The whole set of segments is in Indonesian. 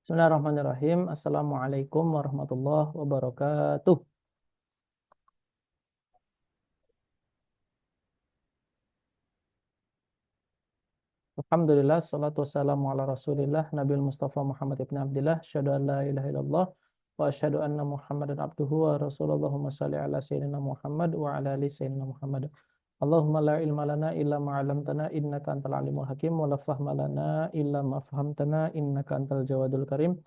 Bismillahirrahmanirrahim. Assalamualaikum warahmatullahi wabarakatuh. Alhamdulillah, salatu wassalamu ala rasulillah, Nabi Mustafa Muhammad ibn Abdillah, syahadu an la ilaha illallah, wa asyhadu anna Muhammadan abduhu wa rasuluh. Allahumma salli ala sayyidina Muhammad wa ala ali sayyidina Muhammad. Allahumma la ilma lana illa ma 'allamtana innaka antal alimul hakim wa la fahma lana illa ma fahamtana innaka antal jawadul karim.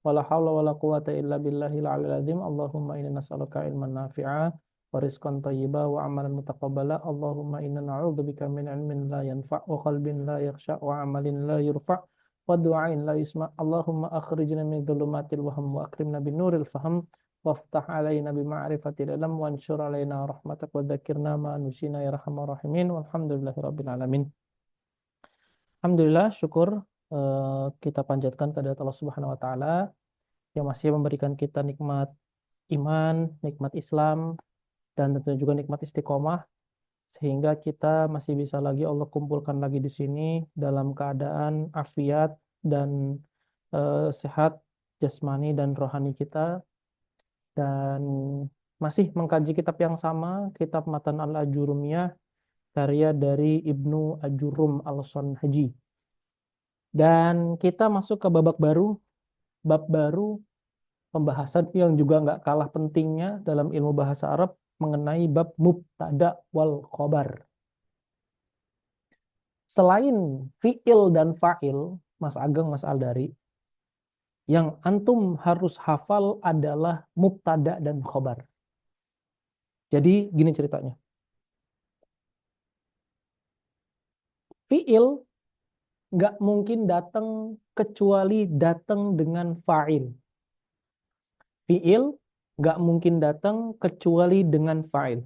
Wala haula wala quwata illa billahil aliyil azim. Allahumma inna nas'aluka ilman nafi'a wa rizqan thayyiba wa amalan mutaqabbala. Allahumma inna na'udzubika min ilmin la yanfa' wa qalbin la yakhsha wa amalin la yurfa' wa du'ain la yusma'. Allahumma akhrijna min dhulumatil waham wa akrimna bin nuril faham waftah alaina bi ma'rifatil ilm wa anshur alaina rahmatak wa dzakirna ma nusina ya arhamar rahimin. Walhamdulillahi rabbil alamin. Alhamdulillah, syukur kita panjatkan kehadirat Allah Subhanahu wa taala yang masih memberikan kita nikmat iman, nikmat Islam, dan tentunya juga nikmat istiqomah, sehingga kita masih bisa lagi Allah kumpulkan lagi di sini dalam keadaan afiat dan sehat jasmani dan rohani kita, dan masih mengkaji kitab yang sama, kitab Matan al-Ajurumiyah, karya dari Ibnu Ajurum al-Sonhaji. Dan kita masuk ke babak baru, bab baru, pembahasan yang juga nggak kalah pentingnya dalam ilmu bahasa Arab mengenai bab mubtada wal khobar. Selain fi'il dan fa'il, Mas Ageng, Mas Aldari, yang antum harus hafal adalah mubtada dan khobar. Jadi gini ceritanya. Fi'il nggak mungkin datang kecuali datang dengan fa'il. Fi'il nggak mungkin datang kecuali dengan fa'il.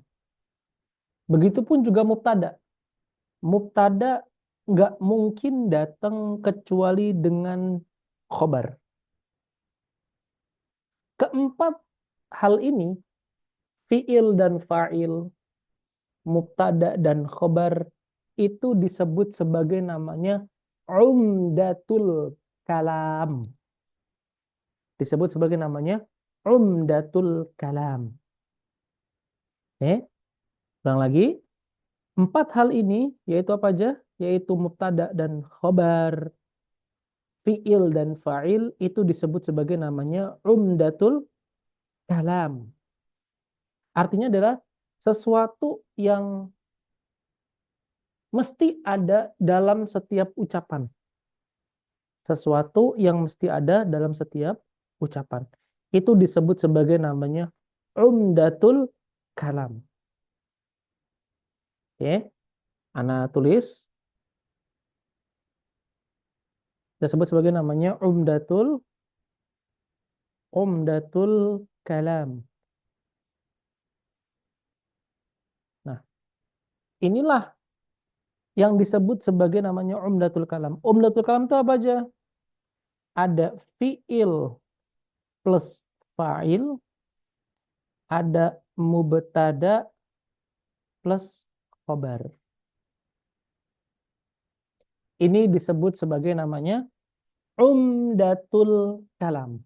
Begitupun juga mubtada. Mubtada nggak mungkin datang kecuali dengan khobar. Keempat hal ini, fi'il dan fa'il, mubtada dan khobar, itu disebut sebagai namanya umdatul kalam. Disebut sebagai namanya umdatul kalam. Ulang lagi. 4 hal ini, yaitu apa aja? Yaitu mubtada dan khobar, fi'il dan fa'il, itu disebut sebagai namanya umdatul kalam. Artinya adalah sesuatu yang mesti ada dalam setiap ucapan. Sesuatu yang mesti ada dalam setiap ucapan. Itu disebut sebagai namanya umdatul kalam. Oke, Ana tulis. Disebut sebagai namanya umdatul kalam. Nah, inilah yang disebut sebagai namanya umdatul kalam. Umdatul kalam itu apa aja? Ada fi'il plus fa'il, ada mubtada plus khobar. Ini disebut sebagai namanya umdatul kalam.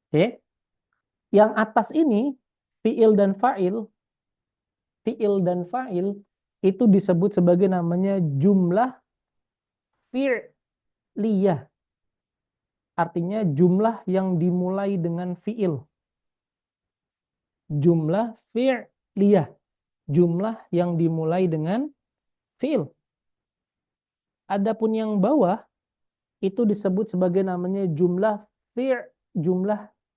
Oke. Yang atas ini, fi'il dan fa'il, itu disebut sebagai namanya jumlah fi'liyah. Artinya jumlah yang dimulai dengan fi'il. Jumlah fi'liyah. Jumlah yang dimulai dengan fi'il. Adapun yang bawah itu disebut sebagai namanya jumlah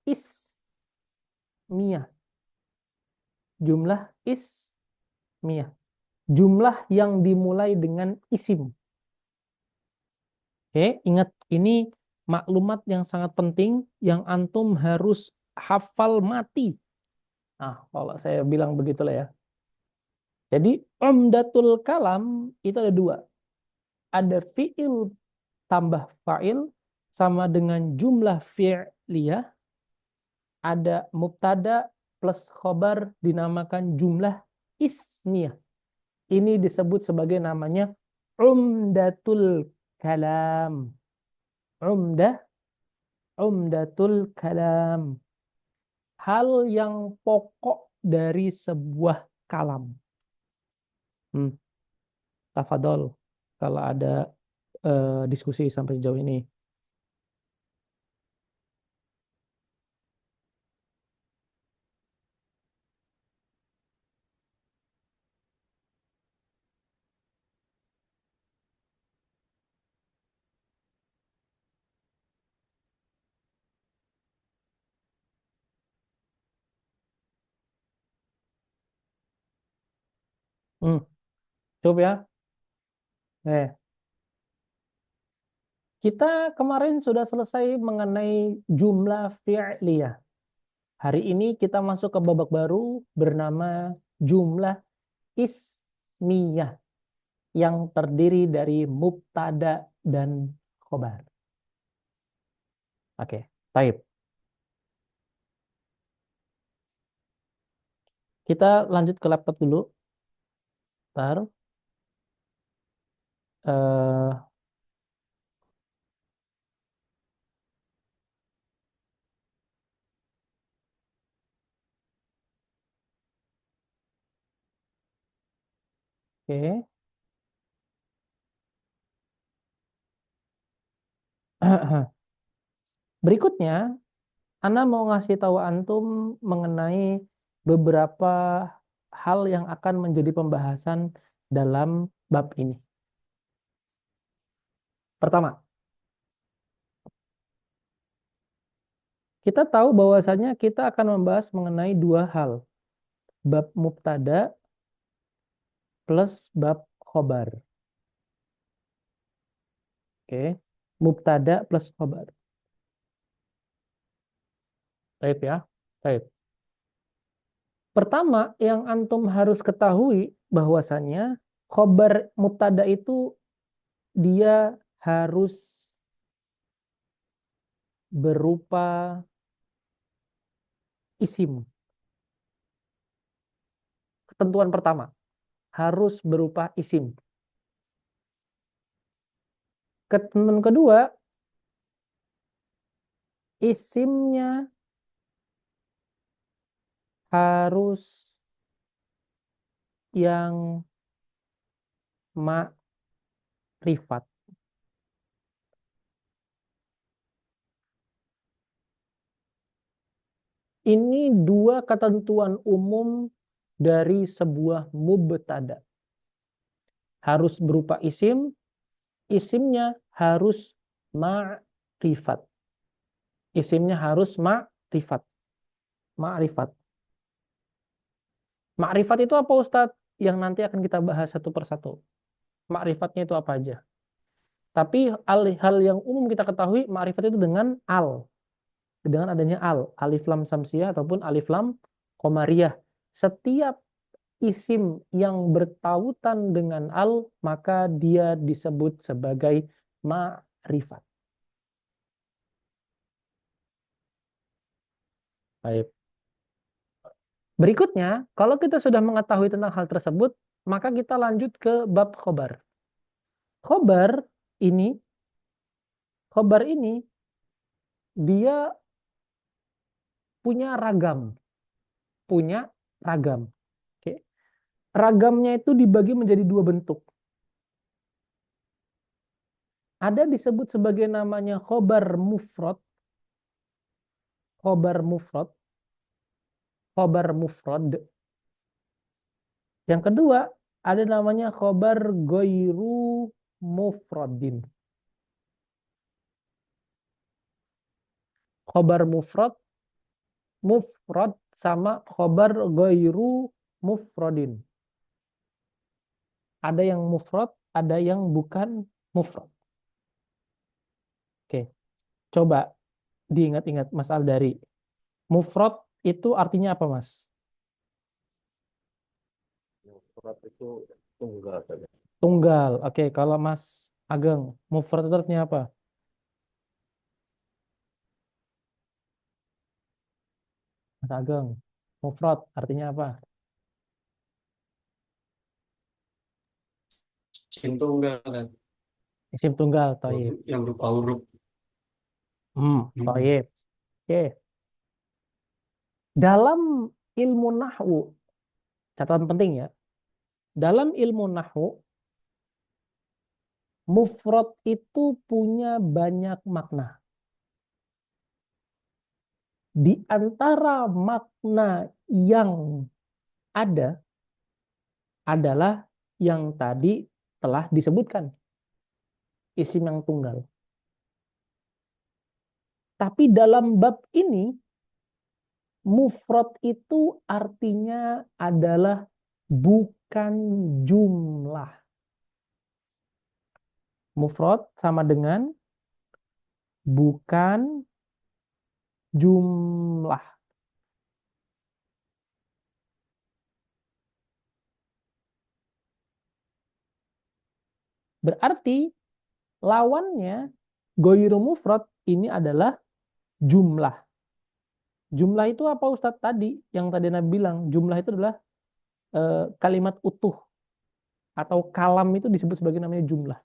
ismiyah. Jumlah ismiyah. Jumlah yang dimulai dengan isim. Oke, ingat ini maklumat yang sangat penting yang antum harus hafal mati. Nah, kalau saya bilang begitulah ya. Jadi, umdatul kalam itu ada 2. Ada fi'il tambah fa'il sama dengan jumlah fi'liyah. Ada mubtada plus khobar dinamakan jumlah ismiyah. Ini disebut sebagai namanya umdatul kalam. Umdah, umdatul kalam. Hal yang pokok dari sebuah kalam. Hmm, tafadol. Kalau ada diskusi sampai sejauh ini. Hmm, coba ya. Kita kemarin sudah selesai mengenai jumlah fi'liyah. Hari ini kita masuk ke babak baru bernama jumlah ismiyah yang terdiri dari mubtada dan khobar. Oke, baik. Kita lanjut ke laptop dulu. Ntar. eh oke. Berikutnya, Ana mau ngasih tahu antum mengenai beberapa hal yang akan menjadi pembahasan dalam bab ini. Pertama, kita tahu bahwasanya kita akan membahas mengenai dua hal, bab mubtada plus bab khobar. Oke, mubtada plus khobar. Baik ya. Baik. Pertama, yang antum harus ketahui bahwasanya khobar mubtada itu dia harus berupa isim. Ketentuan pertama, harus berupa isim. Ketentuan kedua, isimnya harus yang ma'rifat. Ini dua ketentuan umum dari sebuah mubtada. Harus berupa isim, isimnya harus ma'rifat. Isimnya harus ma'rifat. Ma'rifat. Ma'rifat itu apa Ustadz? Yang nanti akan kita bahas satu persatu. Ma'rifatnya itu apa aja? Tapi hal yang umum kita ketahui, ma'rifat itu dengan al. Dengan adanya al. Alif lam samsiyah ataupun alif lam qamariyah. Setiap isim yang bertautan dengan al, maka dia disebut sebagai ma'rifat. Baik. Berikutnya, kalau kita sudah mengetahui tentang hal tersebut, maka kita lanjut ke bab khobar. Khobar ini, khobar ini dia punya ragam, punya ragam. Oke. Ragamnya itu dibagi menjadi dua bentuk. Ada disebut sebagai namanya khobar mufrad, khobar mufrad. Yang kedua, ada namanya khobar goiru mufradin. Khobar mufrad sama khobar goiru mufradin. Ada yang mufrad, ada yang bukan mufrad. Oke, coba diingat-ingat Mas Aldari. Mufrad itu artinya apa, Mas? Mufrad itu tunggal saja. Tunggal. Oke, kalau Mas Ageng, mufrad itu artinya apa? Mas Ageng, mufrad artinya apa? Isim tunggal kan, Isim tunggal, toib. yang berupa huruf. Baik. Oke. Dalam ilmu nahwu, catatan penting ya. Dalam ilmu nahwu, mufrad itu punya banyak makna. Di antara makna yang ada adalah yang tadi telah disebutkan, isim yang tunggal. Tapi dalam bab ini, mufrad itu artinya adalah bukan jumlah. Mufrad sama dengan bukan jumlah. Berarti lawannya goiru mufrad ini adalah jumlah. Jumlah itu apa Ustadz tadi? Yang tadi Nabi bilang, jumlah itu adalah kalimat utuh atau kalam itu disebut sebagai namanya jumlah.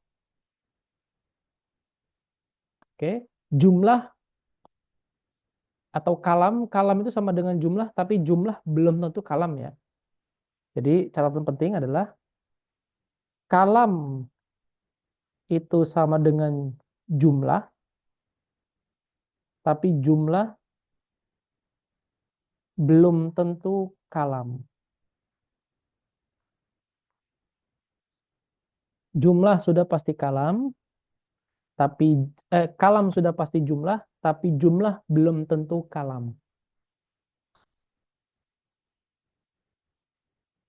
Oke, jumlah atau kalam, kalam itu sama dengan jumlah, tapi jumlah belum tentu kalam ya. Jadi catatan penting adalah kalam itu sama dengan jumlah, tapi jumlah belum tentu kalam. Jumlah sudah pasti kalam, tapi kalam sudah pasti jumlah, tapi jumlah belum tentu kalam.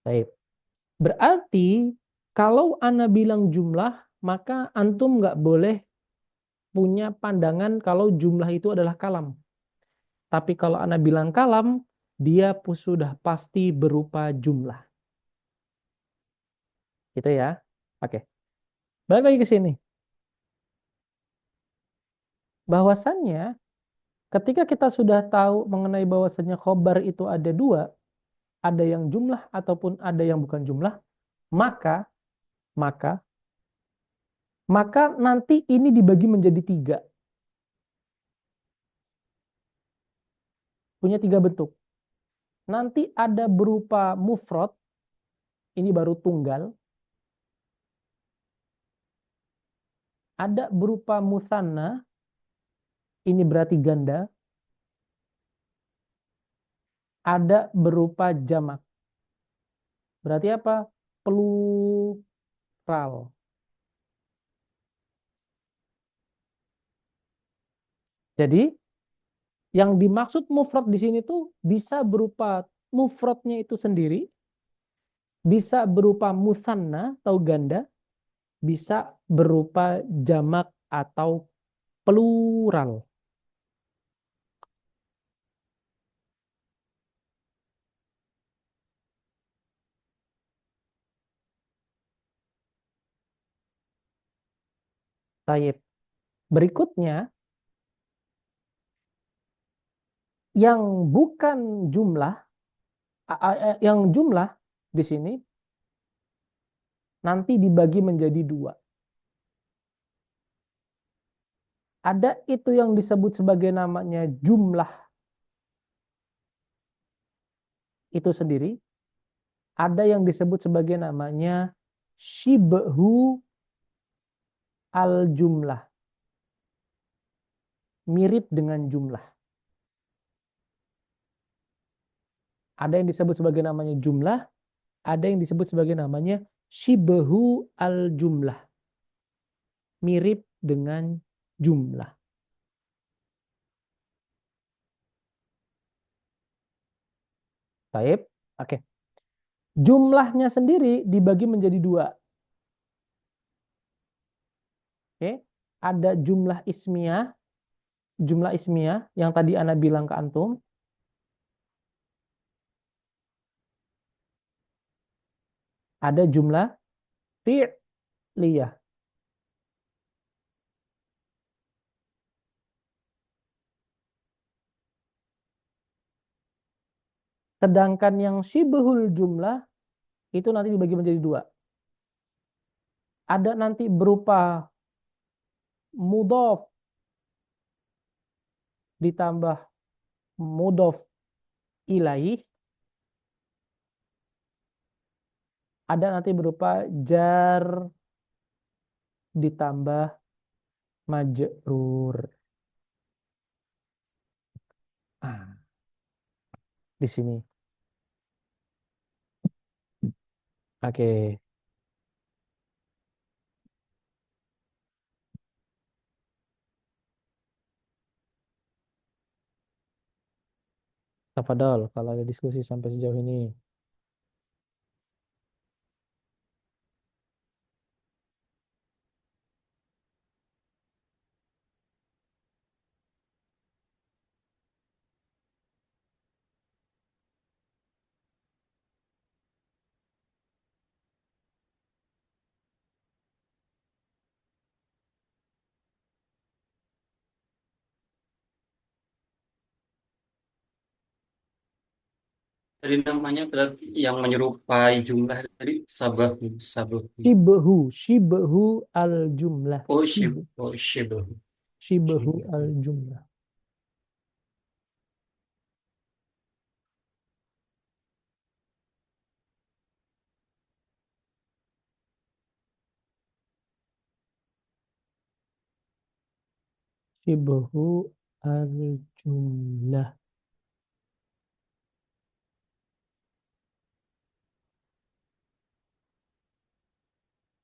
Baik. Berarti kalau Ana bilang jumlah, maka antum nggak boleh punya pandangan kalau jumlah itu adalah kalam. Tapi kalau Ana bilang kalam, dia sudah pasti berupa jumlah. Gitu ya. Oke. Balik lagi ke sini. Bahwasannya ketika kita sudah tahu mengenai bahwasannya khobar itu ada dua, ada yang jumlah ataupun ada yang bukan jumlah, maka maka maka nanti ini dibagi menjadi tiga. Punya tiga bentuk. Nanti ada berupa mufrad, ini baru tunggal. Ada berupa musanna, ini berarti ganda. Ada berupa jamak. Berarti apa? Plural. Jadi yang dimaksud mufrad di sini tuh bisa berupa mufradnya itu sendiri, bisa berupa musanna atau ganda, bisa berupa jamak atau plural. Taib. Berikutnya, yang bukan jumlah, yang jumlah di sini nanti dibagi menjadi dua. Ada itu yang disebut sebagai namanya jumlah itu sendiri. Ada yang disebut sebagai namanya shibhu al-jumlah. Mirip dengan jumlah. Ada yang disebut sebagai namanya jumlah, ada yang disebut sebagai namanya shibhu al-jumlah. Mirip dengan jumlah. Baik, oke. Jumlahnya sendiri dibagi menjadi dua. Oke, ada jumlah ismiyah yang tadi Ana bilang ke antum. Ada jumlah fi'liyah. Sedangkan yang syibhul jumlah itu nanti dibagi menjadi dua. Ada nanti berupa mudhof ditambah mudhof ilaih ada nanti berupa jar ditambah majrur. Ah, di sini. Oke, tafadhol kalau ada diskusi sampai sejauh ini. Tadi namanya berarti yang menyerupai jumlah tadi sabahu, sabahu. Shibhu al jumlah. Oh, shib, oh, shibahu, Shibhu al shibahu. jumlah. Shibhu al jumlah.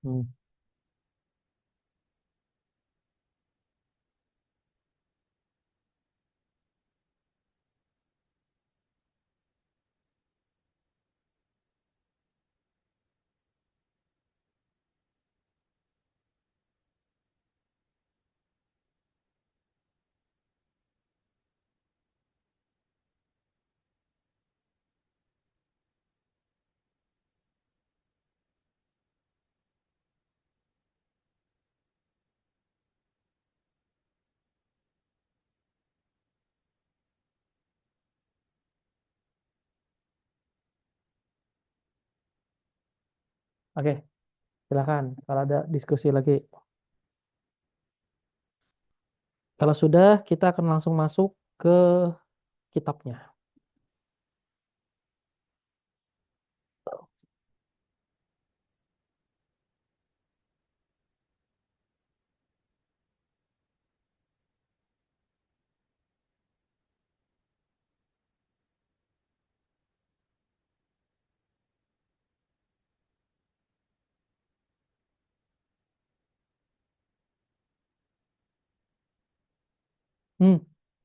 Hmm. Oke, silakan. Kalau ada diskusi lagi. Kalau sudah, kita akan langsung masuk ke kitabnya.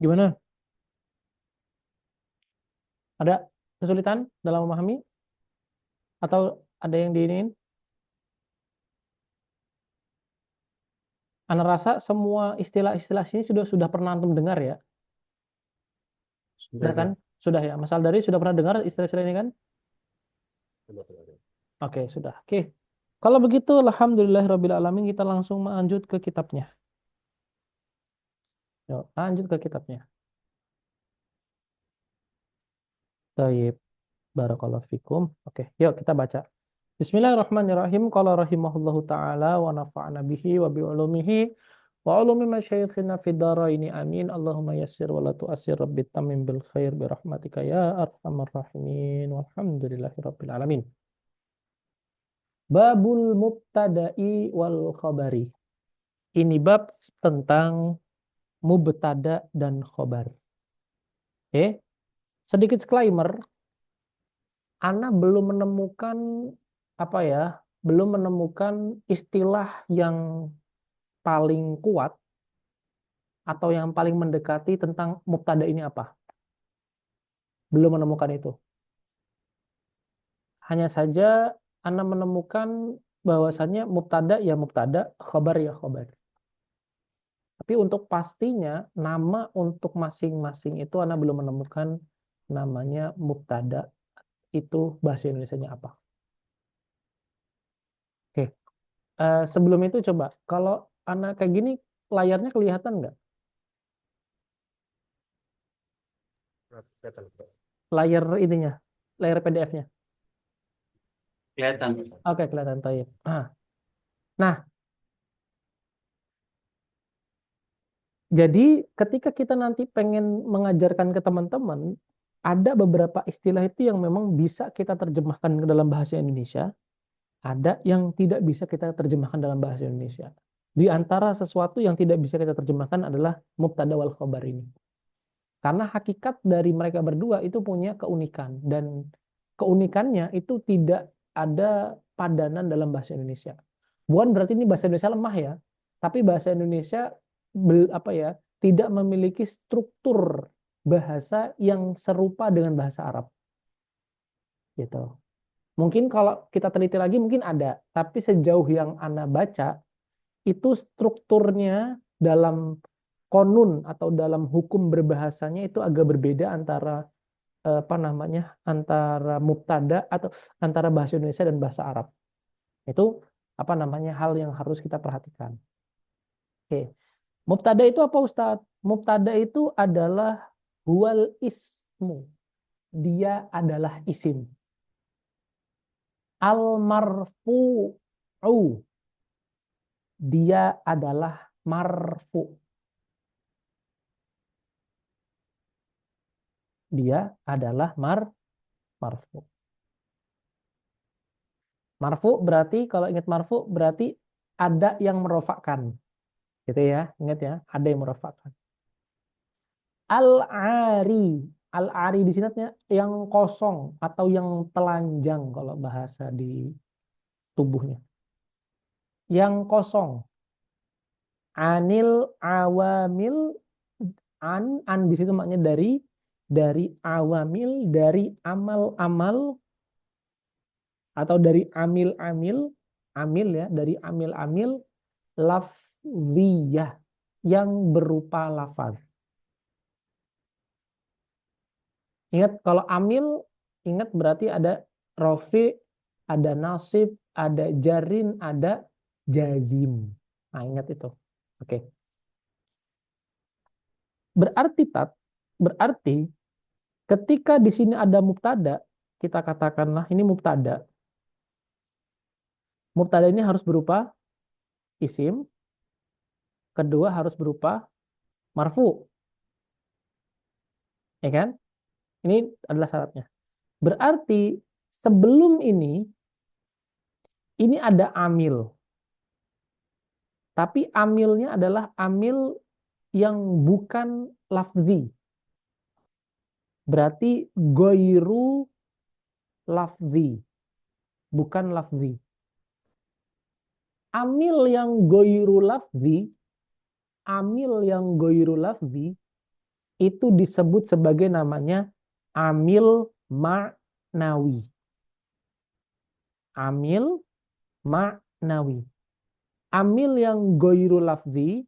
Gimana? Ada kesulitan dalam memahami? Atau ada yang diinin? Ana rasa semua istilah-istilah ini sudah pernah antum dengar ya? Sudah, Sudah kan? Pak. Sudah ya. Mas Aldari sudah pernah dengar istilah-istilah ini kan? Sudah, sudah. Oke, sudah. Oke. Kalau begitu, alhamdulillahirabbil alamin, kita langsung lanjut ke kitabnya. Yuk, lanjut ke kitabnya. Taib. Barakallahu fikum. Oke, yuk kita baca. Bismillahirrahmanirrahim. Qala rahimahullahu taala wa nafa'ana bihi wa bi ulumihi wa ulumi masyayikhina fid dharaini amin. Allahumma yassir wa la tu'assir rabbi tamim bil khair bi rahmatika ya arhamar rahimin. Walhamdulillahi rabbil alamin. Babul mubtada'i wal khabari. Ini bab tentang mubtada dan khobar. Oke, sedikit disclaimer, Ana belum menemukan apa ya, belum menemukan istilah yang paling kuat atau yang paling mendekati tentang mubtada ini apa. Belum menemukan itu. Hanya saja Ana menemukan bahwasannya mubtada ya mubtada, khobar ya khobar. Tapi untuk pastinya nama untuk masing-masing itu Ana belum menemukan namanya mubtada itu bahasa Indonesianya apa. Oke. Sebelum itu coba kalau Ana kayak gini layarnya kelihatan nggak? Kelihatan, Pak. Layar ininya, layar PDF-nya. Kelihatan. Oke, kelihatan taib. Nah, Jadi ketika kita nanti pengen mengajarkan ke teman-teman, ada beberapa istilah itu yang memang bisa kita terjemahkan ke dalam bahasa Indonesia, ada yang tidak bisa kita terjemahkan dalam bahasa Indonesia. Di antara sesuatu yang tidak bisa kita terjemahkan adalah mubtada wal khobar ini. Karena hakikat dari mereka berdua itu punya keunikan, dan keunikannya itu tidak ada padanan dalam bahasa Indonesia. Bukan berarti ini bahasa Indonesia lemah ya, tapi bahasa Indonesia tidak memiliki struktur bahasa yang serupa dengan bahasa Arab gitu. Mungkin kalau kita teliti lagi mungkin ada, tapi sejauh yang Ana baca itu strukturnya dalam konun atau dalam hukum berbahasanya itu agak berbeda antara antara mubtada atau antara bahasa Indonesia dan bahasa Arab. Itu hal yang harus kita perhatikan. Oke. Mubtada itu apa Ustadz? Mubtada itu adalah huwal ismu. Dia adalah isim. Al marfu'u. Dia adalah marfu. Dia adalah marfu. Marfu berarti kalau ingat marfu berarti ada yang merofakkan. Gitu ya, ingat ya, ada yang merofakkan. Al-ari. Al-ari di sini yang kosong atau yang telanjang kalau bahasa di tubuhnya. Yang kosong. Anil awamil, an di situ maknanya dari awamil, dari amal-amal atau dari amil-amil, amil ya, dari amil-amil lafziyah yang berupa lafaz. Ingat kalau amil, ingat berarti ada rofi, ada nasib, ada jarin, ada jazim. Nah, ingat itu. Oke. Berarti ketika di sini ada mubtada, kita katakanlah ini mubtada. Mubtada ini harus berupa isim, kedua harus berupa marfu. Ya kan? Ini adalah syaratnya. Berarti sebelum ini ada amil. Tapi amilnya adalah amil yang bukan lafzi. Berarti goiru lafzi. Bukan lafzi. Amil yang goiru lafzi, itu disebut sebagai namanya amil ma'nawi. Amil ma'nawi. Amil yang goiru lafzi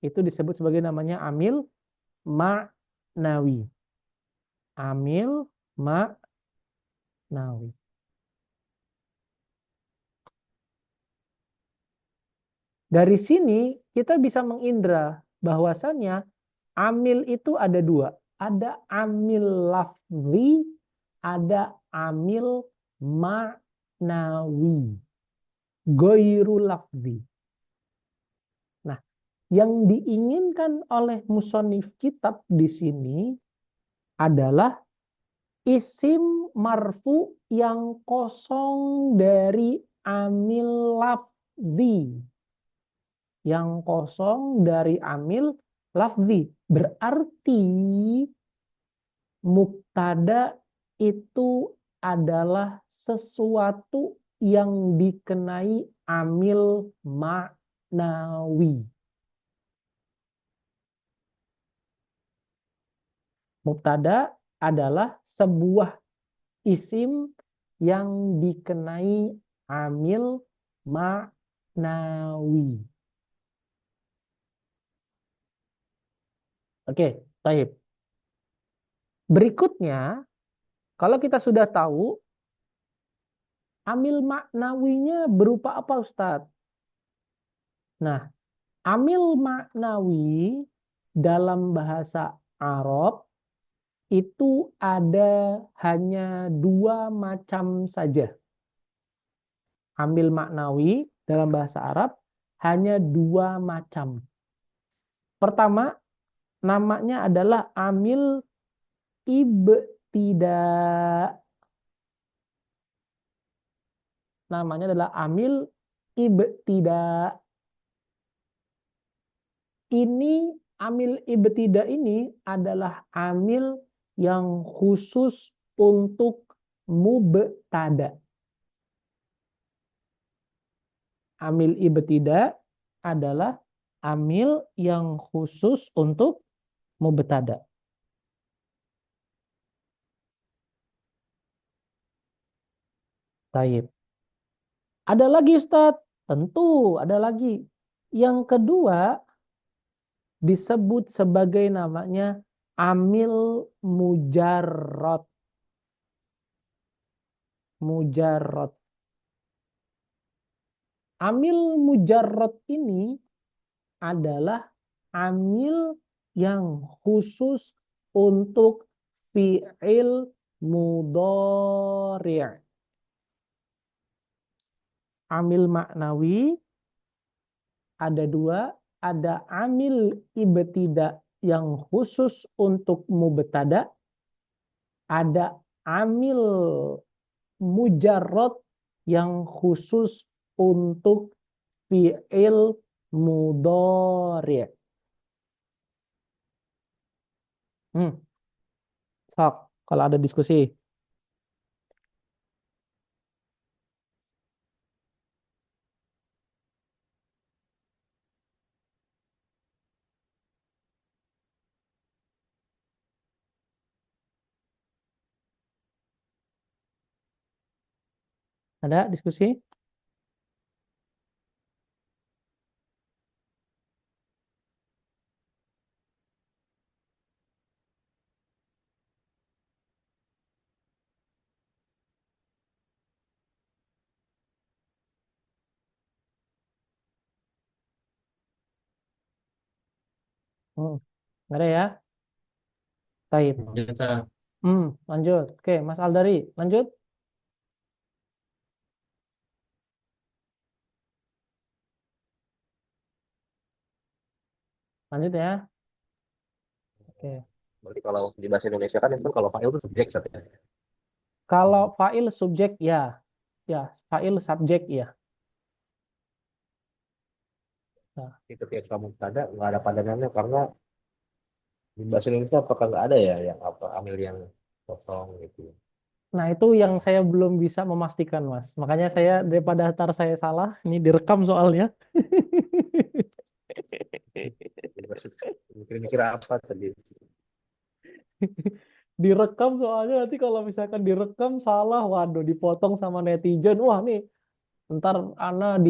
itu disebut sebagai namanya amil ma'nawi. Amil ma'nawi. Dari sini kita bisa mengindra bahwasannya amil itu ada dua. Ada amil lafzi, ada amil ma'nawi. Goiru lafzi. Nah, yang diinginkan oleh musonif kitab di sini adalah isim marfu yang kosong dari amil lafzi. Yang kosong dari amil lafzi. Berarti mubtada itu adalah sesuatu yang dikenai amil ma'nawi. Mubtada adalah sebuah isim yang dikenai amil ma'nawi. Oke, baik. Berikutnya, kalau kita sudah tahu amil maknawinya berupa apa, Ustadz? Nah, amil maknawi dalam bahasa Arab itu ada hanya dua macam saja. Amil maknawi dalam bahasa Arab hanya dua macam. Pertama, namanya adalah amil ibtida. Namanya adalah amil ibtida. Ini amil ibtida ini adalah amil yang khusus untuk mubtada. Amil ibtida adalah amil yang khusus untuk mubtada. Taib. Ada lagi Ustadz? Tentu ada lagi. Yang kedua disebut sebagai namanya amil mujarrad. Mujarrad. Amil mujarrad ini adalah amil yang khusus untuk fi'il mudhari'. Amil maknawi ada dua, ada amil ibtida yang khusus untuk mubtada, ada amil mujarrad yang khusus untuk fi'il mudhari'. Sok, kalau ada diskusi. Ada diskusi? Nggak ada ya? Taib. Kita Lanjut. Oke, Mas Aldari, lanjut. Lanjut ya. Oke. Berarti kalau di bahasa Indonesia kan itu kalau fa'il itu subjek Sat, ya. Kalau fa'il subjek ya. Ya, fa'il subjek ya. Nah, Itu ketika kamu ada nggak ada padanannya karena di bahasa Indonesia apakah nggak ada ya yang apa amil yang kosong gitu. nah, itu yang saya belum bisa memastikan, Mas. Makanya saya daripada ntar saya salah, ini direkam soalnya. Mikir-mikir apa tadi? Direkam soalnya nanti kalau misalkan direkam salah, waduh dipotong sama netizen. Wah, nih ntar Ana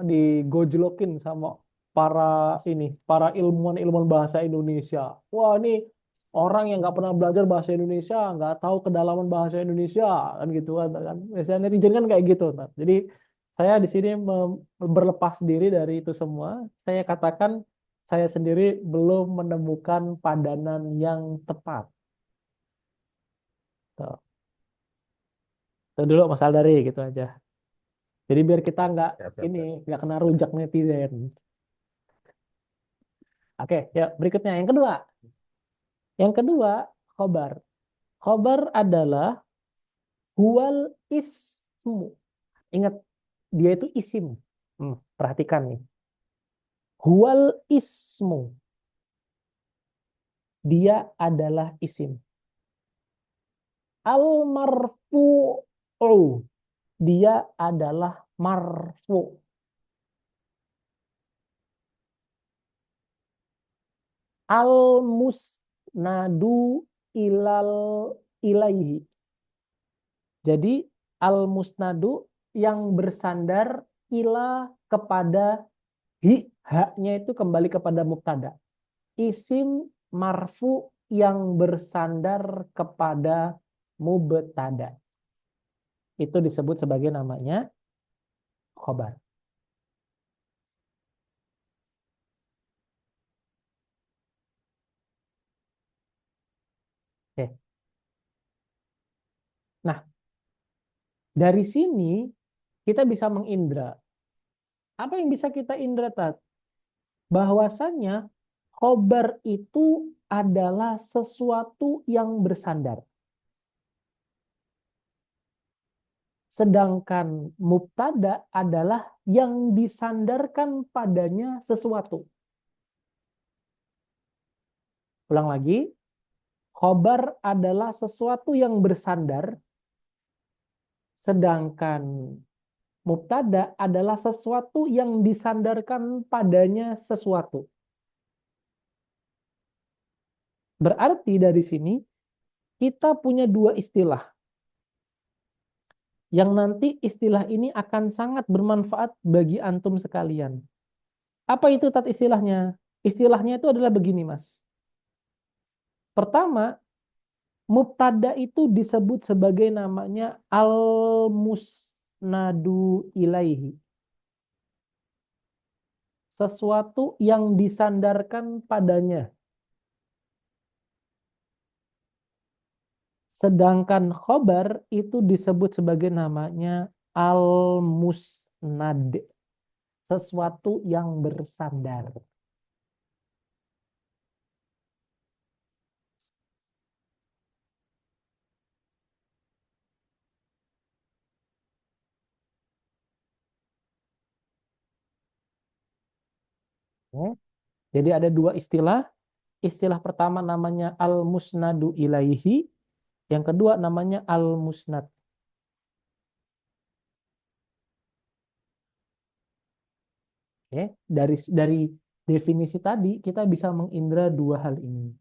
digojlokin sama para para ilmuwan bahasa Indonesia. Wah, ini orang yang nggak pernah belajar bahasa Indonesia, nggak tahu kedalaman bahasa Indonesia, kan gitu kan. Biasanya netizen kan kayak gitu. Ntar. Jadi saya di sini berlepas diri dari itu semua. Saya katakan saya sendiri belum menemukan padanan yang tepat. Tuh. Itu dulu Mas Aldari gitu aja. Jadi biar kita nggak Ya, ya, ya. nggak kena rujak netizen. Oke, ya berikutnya yang kedua. Yang kedua, khobar. Khobar adalah huwal ismu. Ingat, dia itu isim. Perhatikan nih. Huwal ismu. Dia adalah isim. Al marfu'u. Dia adalah marfu. Al musnadu ilal ilaihi. Jadi al musnadu yang bersandar ila kepada haknya itu kembali kepada mubtada. Isim marfu yang bersandar kepada mubtada. Itu disebut sebagai namanya khobar. Oke. Nah, dari sini kita bisa mengindra. Apa yang bisa kita indra, Tat? Bahwasannya khobar itu adalah sesuatu yang bersandar. Sedangkan mubtada adalah yang disandarkan padanya sesuatu. Ulang lagi, khobar adalah sesuatu yang bersandar, sedangkan mubtada adalah sesuatu yang disandarkan padanya sesuatu. Berarti dari sini kita punya dua istilah. Yang nanti istilah ini akan sangat bermanfaat bagi antum sekalian. Apa itu istilahnya? Istilahnya itu adalah begini, Mas. Pertama, mubtada itu disebut sebagai namanya al-musnadu ilaihi. Sesuatu yang disandarkan padanya. Sedangkan khobar itu disebut sebagai namanya al-musnad. Sesuatu yang bersandar. Jadi ada dua istilah. Istilah pertama namanya al-musnadu ilaihi. Yang kedua namanya al-musnad. Oke, dari definisi tadi kita bisa mengindra dua hal ini.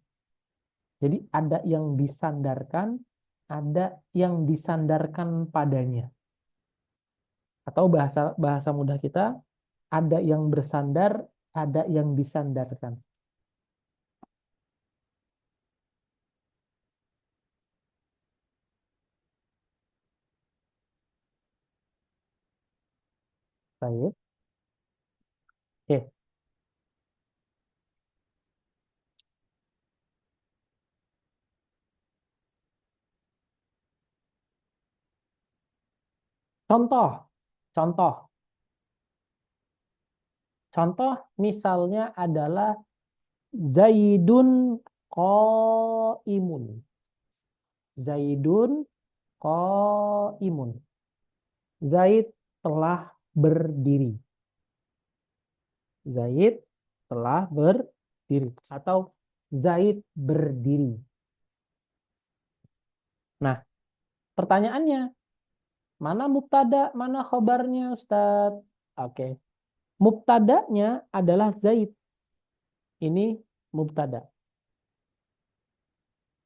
Jadi ada yang disandarkan, ada yang disandarkan padanya. Atau bahasa bahasa mudah kita, ada yang bersandar, ada yang disandarkan. Baik. Oke, contoh, contoh, contoh misalnya adalah Zaidun qaimun. Zaidun qaimun. Zaid telah berdiri. Zaid telah berdiri. Atau Zaid berdiri. Nah, pertanyaannya, mana mubtada, mana khobarnya Ustadz? Oke. Mubtadanya adalah Zaid. Ini mubtada.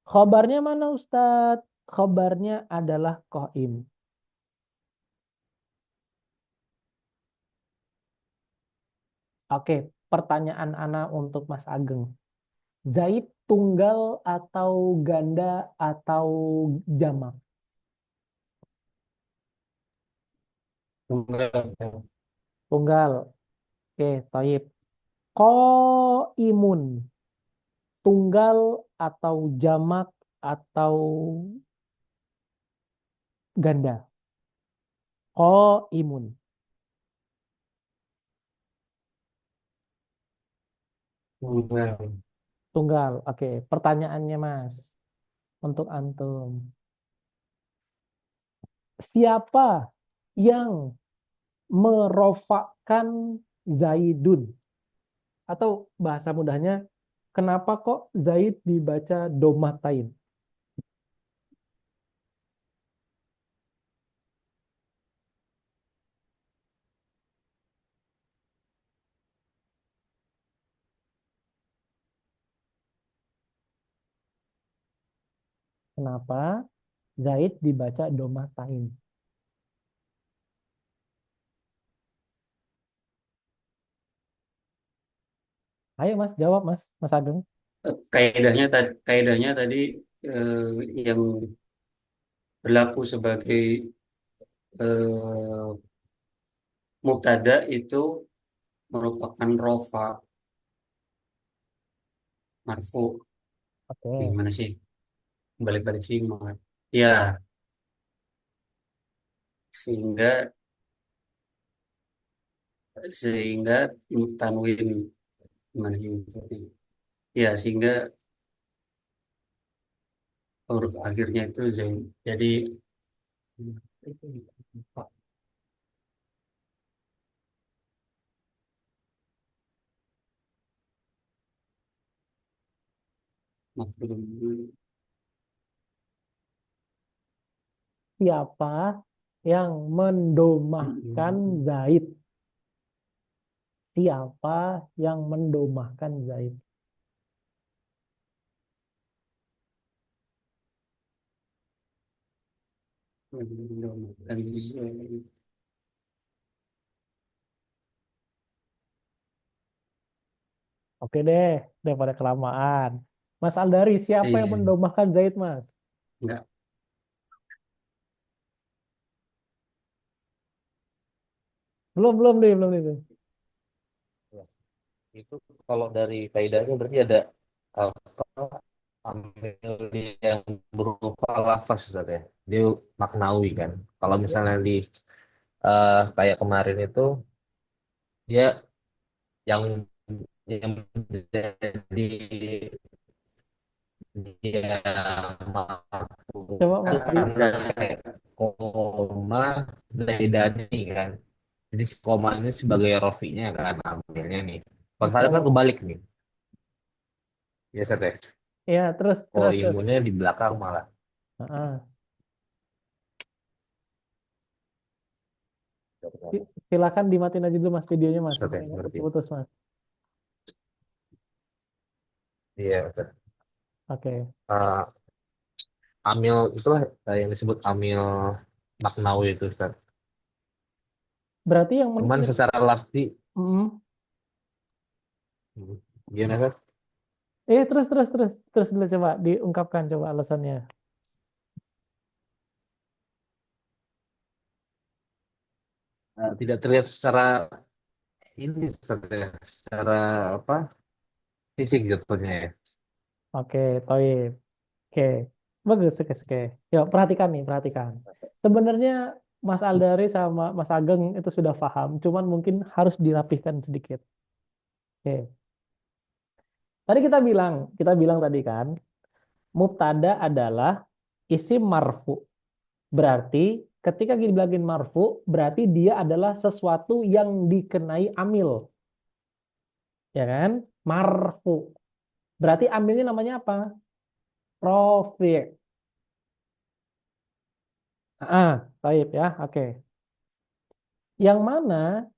Khobarnya mana Ustadz? Khobarnya adalah qaim. Oke, pertanyaan Ana untuk Mas Ageng. Zaid tunggal atau ganda atau jamak? Tunggal. Tunggal. Oke, toib. Qaimun. Tunggal atau jamak atau ganda? Qaimun. Tunggal. Tunggal. Oke, pertanyaannya Mas. Untuk antum. Siapa yang merofakkan Zaidun? Atau bahasa mudahnya, kenapa kok Zaid dibaca domatain? Kenapa Zaid dibaca domatain? Ayo Mas, jawab Mas, Mas Ageng. Kaidahnya tadi yang berlaku sebagai eh, mubtada itu merupakan rofa marfu. Oke, Gimana sih? Balik-balik sih, ya, sehingga sehingga tanwin, gimana sih maksudnya? Ya, sehingga huruf akhirnya itu jadi maf'ul. Siapa yang mendomahkan Zaid? Siapa yang mendomahkan Zaid? Oke deh, daripada kelamaan. Mas Aldari, siapa yang Iya, mendomahkan Zaid, Mas? enggak. Belum nih, belum nih. Ya, itu kalau dari kaidahnya berarti ada apa amil yang berupa lafaz Ustaz ya. Dia maknawi kan. Kalau misalnya di kayak kemarin itu dia yang menjadi dia mampu Coba kan Mas karena kayak koma zaidani kan. Jadi si koma ini sebagai rofinya kan ambilnya nih. Kalau saya kan Betul. kebalik nih. Ya Ustaz ya. Ya, terus, Oh terus, terus. ilmunya di belakang malah. Heeh. Silakan dimatiin aja dulu Mas videonya Mas. Ustaz ya, Ini ngerti. putus Mas. Iya, Ustaz. Oke. Eh, amil itulah yang disebut amil maknawi itu Ustaz. Berarti Cuman secara lafzi Mm. gimana Ustaz? Terus dulu coba diungkapkan coba alasannya. Tidak terlihat secara ini Ustaz ya, secara apa fisik jatuhnya ya. Oke, Toib. Oke, bagus, oke, oke. Yuk, perhatikan nih, perhatikan. Sebenarnya Mas Aldari sama Mas Ageng itu sudah paham, cuman mungkin harus dirapihkan sedikit. Oke, tadi kita bilang tadi kan, mubtada adalah isim marfu. Berarti ketika dibilangin marfu, berarti dia adalah sesuatu yang dikenai amil, ya kan? Marfu. Berarti amilnya namanya apa? Rofi. Baik ya, oke. Yang mana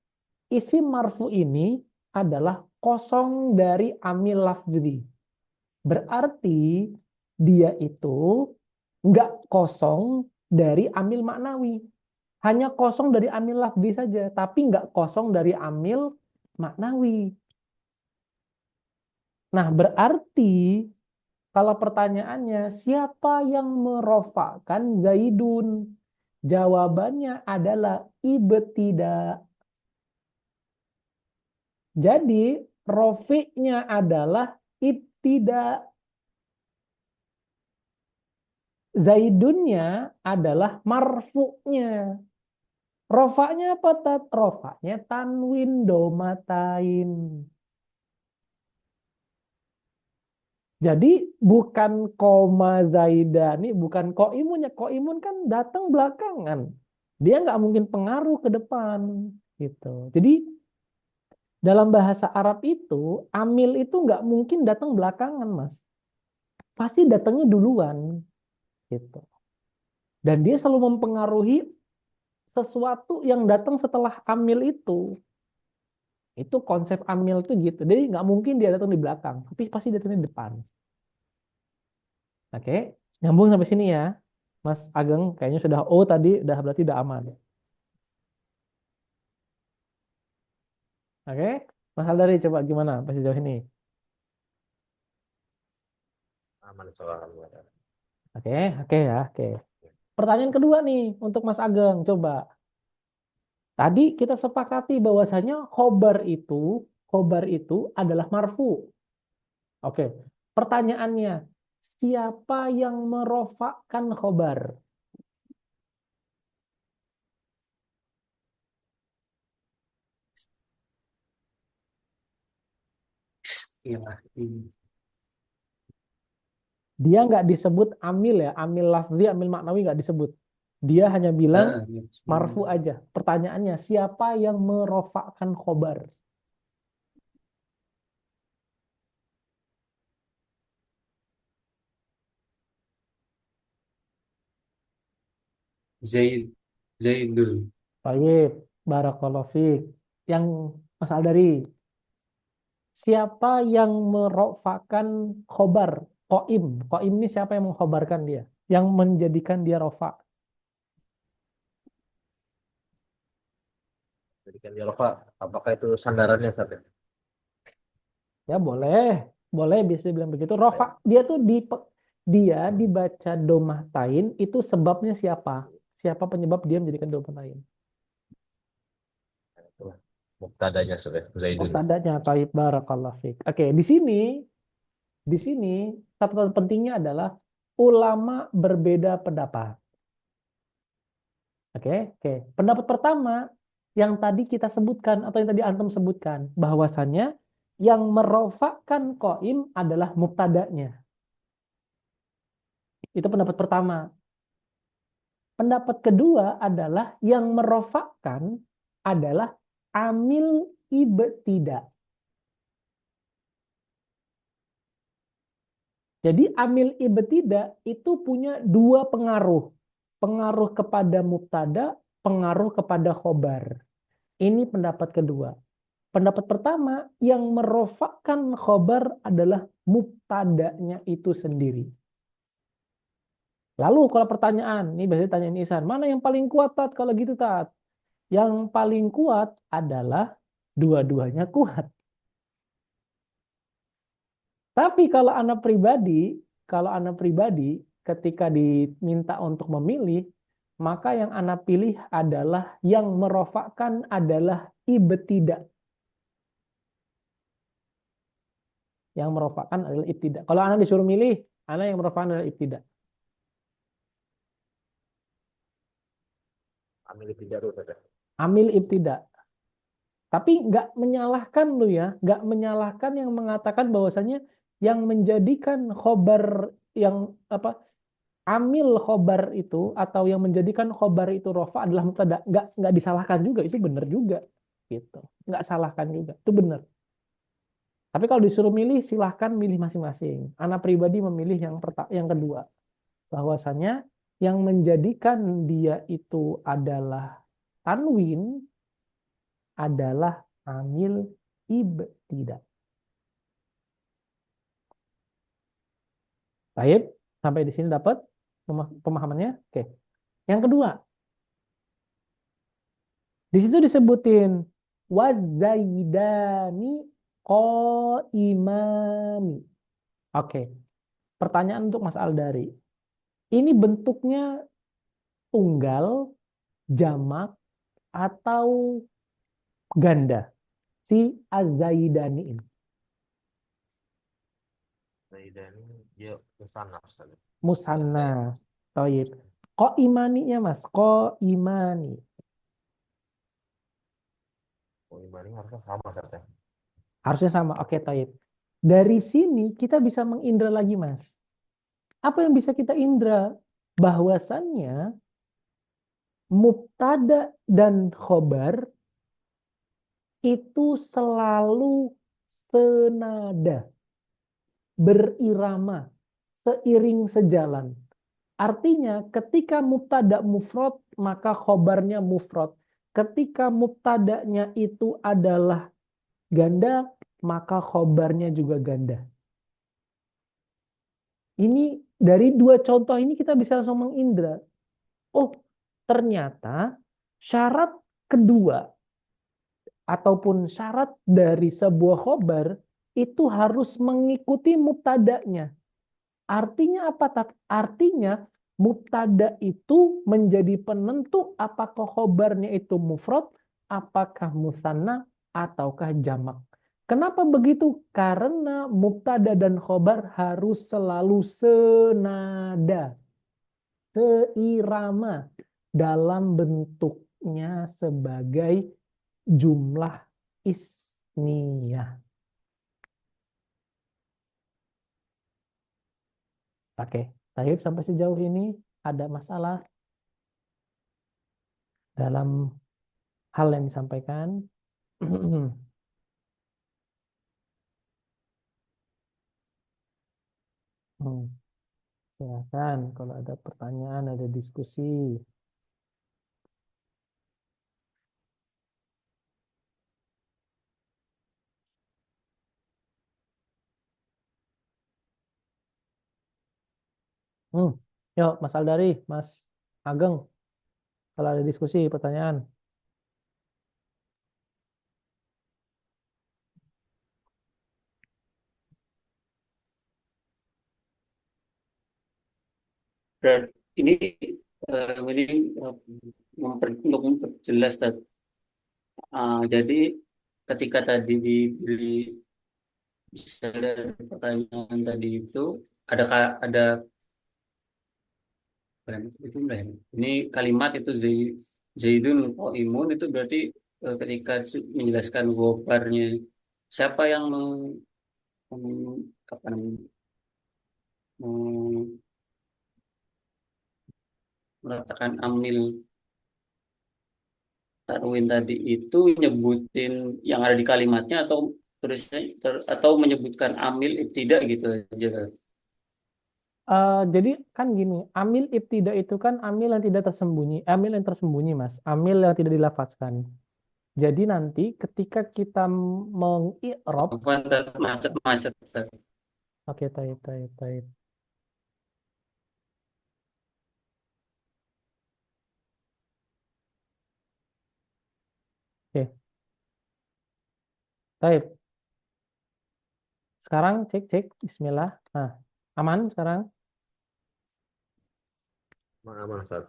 isim marfu ini adalah kosong dari amil lafzi. Berarti dia itu nggak kosong dari amil maknawi. Hanya kosong dari amil lafzi saja, tapi nggak kosong dari amil maknawi. Nah, berarti kalau pertanyaannya siapa yang merofakkan Zaidun? Jawabannya adalah ibtida. Jadi rofi'nya adalah ibtida. Zaidunnya adalah marfu'nya. Rofaknya apa? Rofaknya tanwin domatain. Jadi bukan koma zaidani, bukan koimunnya. Koimun kan datang belakangan. Dia nggak mungkin pengaruh ke depan. Gitu. Jadi dalam bahasa Arab itu, amil itu nggak mungkin datang belakangan, Mas. Pasti datangnya duluan. Gitu. Dan dia selalu mempengaruhi sesuatu yang datang setelah amil itu. Itu konsep amil itu gitu. Jadi nggak mungkin dia datang di belakang, tapi pasti datang di depan. Oke, nyambung sampai sini ya, Mas Ageng. Kayaknya sudah tadi udah berarti udah aman. Oke, Mas Haldari coba gimana pas sejauh ini? Aman soalnya. Oke, oke ya, oke. Pertanyaan kedua nih untuk Mas Ageng, coba. Tadi kita sepakati bahwasanya khobar itu adalah marfu. Oke, pertanyaannya, siapa yang merofakkan khobar? Istilah ini. Dia nggak disebut amil ya, amil lafzi, amil maknawi nggak disebut. Dia hanya bilang Iya. marfu aja. Pertanyaannya, siapa yang merofakkan khobar? Zaid, Zaidul. Baik, barakallahu fiik. Yang Mas Aldari, siapa yang merofakkan khobar? Qaim. Qaim ini siapa yang mengkhobarkan dia? Yang menjadikan dia rofa? Jadi kan ya Pak, apakah itu sandarannya Ustaz ya? Ya boleh, boleh bisa bilang begitu. Rofa, dia tuh dia dibaca domah tain itu sebabnya siapa? Siapa penyebab dia menjadikan domah tain? Itulah mubtadanya Ustaz ya, Zaidun. Mubtada'nya taib barakallahu fiik. Oke, di sini catatan pentingnya adalah ulama berbeda pendapat. Oke, oke. Pendapat pertama yang tadi kita sebutkan atau yang tadi antum sebutkan bahwasannya yang merofakkan qaim adalah mubtada'nya. Itu pendapat pertama. Pendapat kedua adalah yang merofakkan adalah amil ibtida. Jadi amil ibtida itu punya dua pengaruh. Pengaruh kepada mubtada, pengaruh kepada khobar. Ini pendapat kedua. Pendapat pertama, yang merofakkan khobar adalah mubtadanya itu sendiri. Lalu kalau pertanyaan, ini biasanya tanyain Ihsan, mana yang paling kuat Tat kalau gitu Tat? Yang paling kuat adalah dua-duanya kuat. Tapi kalau anak pribadi ketika diminta untuk memilih, maka yang anak pilih adalah yang merofakkan adalah ibtidak. Yang merofakkan adalah ibtidak. Kalau anak disuruh milih, anak yang merofakkan adalah ibtidak. Amil tidak Ustaz ya. Amil ibtidak. Tapi nggak menyalahkan lu ya, nggak menyalahkan yang mengatakan bahwasanya yang menjadikan khobar yang apa amil khobar itu atau yang menjadikan khobar itu rofa adalah mubtada. Nggak disalahkan juga, itu benar juga gitu. Nggak salahkan juga, itu benar. Tapi kalau disuruh milih silahkan milih masing-masing. Anak pribadi memilih yang kedua, bahwasanya yang menjadikan dia itu adalah tanwin adalah amil ibtidak. Baik, sampai di sini dapat pemahamannya. Oke. Yang kedua, di situ disebutin wazaidani qaimani. Oke. Pertanyaan untuk Mas Aldari. Ini bentuknya tunggal, jamak, atau ganda? Si azaidani ini. Zaidani dia musanna Ustaz ya. Musanna. Taib. Qaimaninya Mas. Qaimani. Oh, ini harusnya sama Ustaz ya. Harusnya sama. Oke, taib. Dari sini kita bisa mengindra lagi, Mas. Apa yang bisa kita indra? Bahwasannya mubtada dan khobar itu selalu senada, berirama, seiring sejalan. Artinya ketika mubtada mufrad maka khobarnya mufrad. Ketika mubtadanya itu adalah ganda maka khobarnya juga ganda. Ini dari dua contoh ini kita bisa langsung mengindra. Oh, ternyata syarat kedua ataupun syarat dari sebuah khobar itu harus mengikuti mubtadanya. Artinya apa? Artinya mubtada itu menjadi penentu apakah khobarnya itu mufrad, apakah musanna, ataukah jamak. Kenapa begitu? Karena mubtada dan khobar harus selalu senada, seirama dalam bentuknya sebagai jumlah ismiyah. Oke, Taib sampai sejauh ini ada masalah dalam hal yang disampaikan. Hmm, silakan kalau ada pertanyaan, ada diskusi. Hmm. Yuk, Mas Aldari, Mas Ageng, kalau ada diskusi, pertanyaan. Dan ini ini eh, untuk memperjelas tadi. Jadi ketika tadi diberi misalnya ada pertanyaan tadi itu ada itu enggak ya? Ini kalimat itu Zaidun imun itu berarti ketika menjelaskan gobarnya siapa yang apa namanya meng- meletakkan amil Tarwin tadi itu nyebutin yang ada di kalimatnya atau tulisnya atau menyebutkan amil tidak gitu aja. Jadi kan gini, amil ibtida itu kan amil yang tidak tersembunyi, amil yang tersembunyi, Mas, amil yang tidak dilafazkan. Jadi nanti ketika kita mengi'rab, Afwan, macet-macet. oke, taib, taib, taib. Oke, taib. Sekarang cek, cek, Bismillah. Nah, aman sekarang? Mana Ustaz?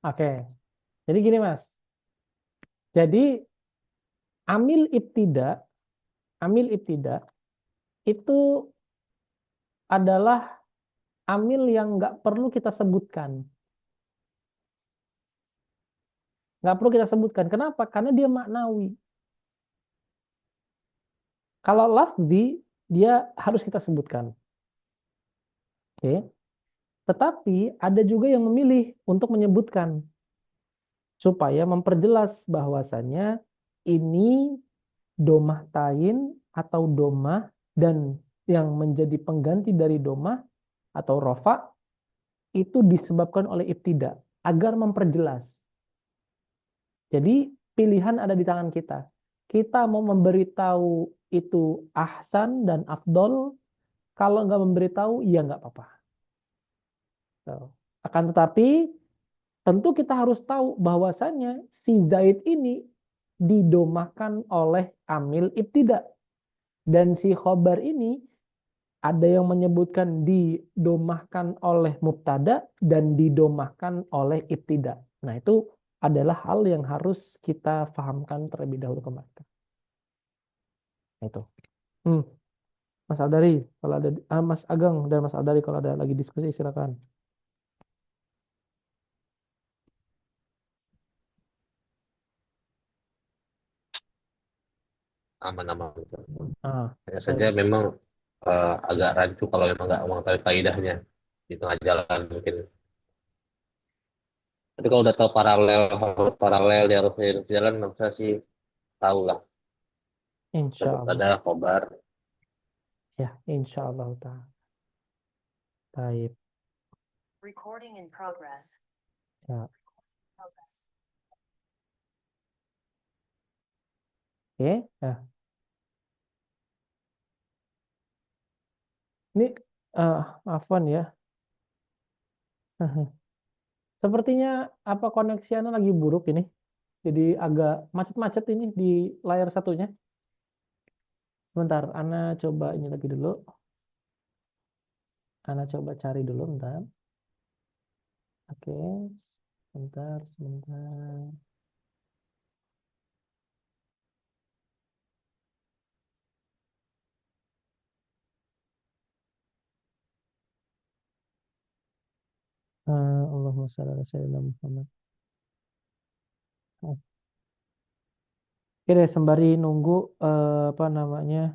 Oke, jadi gini, Mas. Jadi amil amil ibtida itu adalah amil yang nggak perlu kita sebutkan. Nggak perlu kita sebutkan. Kenapa? Karena dia maknawi. Kalau lafzi, dia harus kita sebutkan. Oke. Tetapi ada juga yang memilih untuk menyebutkan supaya memperjelas bahwasannya ini domah tain atau domah dan yang menjadi pengganti dari domah atau rofa itu disebabkan oleh ibtida agar memperjelas. Jadi pilihan ada di tangan kita. Kita mau memberitahu itu ahsan dan afdol. Kalau nggak memberitahu, ya nggak apa-apa. So, akan tetapi tentu kita harus tahu bahwasannya si Zaid ini didomahkan oleh amil ibtida. Dan si khobar ini ada yang menyebutkan didomahkan oleh mubtada dan didomahkan oleh ibtida. Nah, itu adalah hal yang harus kita fahamkan terlebih dahulu ke mereka. Itu. Hmm. Mas Aldari, kalau ada Mas Ageng dan Mas Aldari kalau ada lagi diskusi silakan. Aman-aman. Ah, Hanya saja baik. memang agak rancu kalau memang nggak mengetahui faedahnya di tengah jalan mungkin. Tapi kalau udah tahu paralel di harus jalan, maka sih tahu lah. Insya Tetap Allah. ada khobar. Ya, insya Allah ta'ala. Baik. Recording in progress. Ya. Oke. Nah, ini Afwan ya. Sepertinya apa koneksi Anda lagi buruk ini. Jadi agak macet-macet ini di layar satunya. Sebentar, Ana coba ini lagi dulu. Ana coba cari dulu, bentar. Oke, sebentar, sebentar. Allahumma shalli ala sayyidina Muhammad. Oke deh, sembari nunggu apa namanya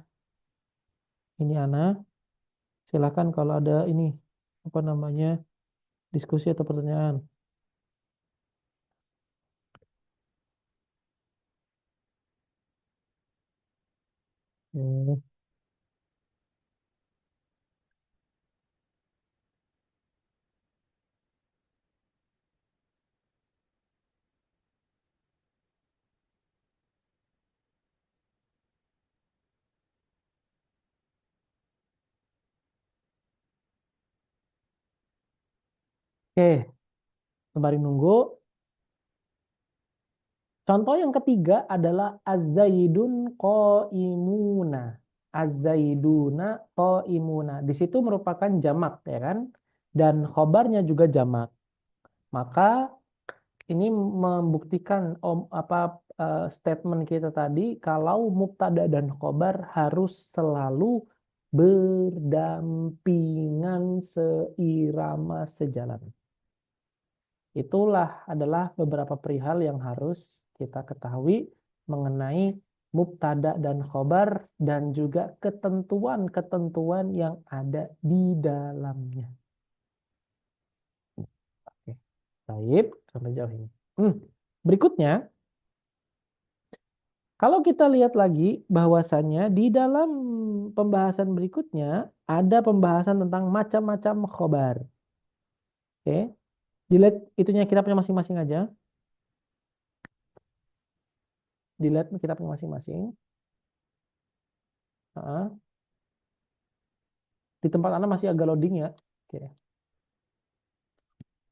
ini Ana, silakan kalau ada ini apa namanya diskusi atau pertanyaan? Hmm, Oke, sembari nunggu. Contoh yang ketiga adalah az-zaidun qaimuna. Az-zaiduna qaimuna. Di situ merupakan jamak ya kan? Dan khobarnya juga jamak. Maka ini membuktikan statement kita tadi kalau mubtada dan khobar harus selalu berdampingan seirama sejalan. Itulah adalah beberapa perihal yang harus kita ketahui mengenai mubtada dan khobar dan juga ketentuan-ketentuan yang ada di dalamnya. Oke, baik, sampai jauh ini. Berikutnya, kalau kita lihat lagi bahwasannya di dalam pembahasan berikutnya ada pembahasan tentang macam-macam khobar. Oke, dilihat itunya kitabnya masing-masing aja. Dilihat kitabnya masing-masing. Di tempat Anda masih agak loading ya. Oke.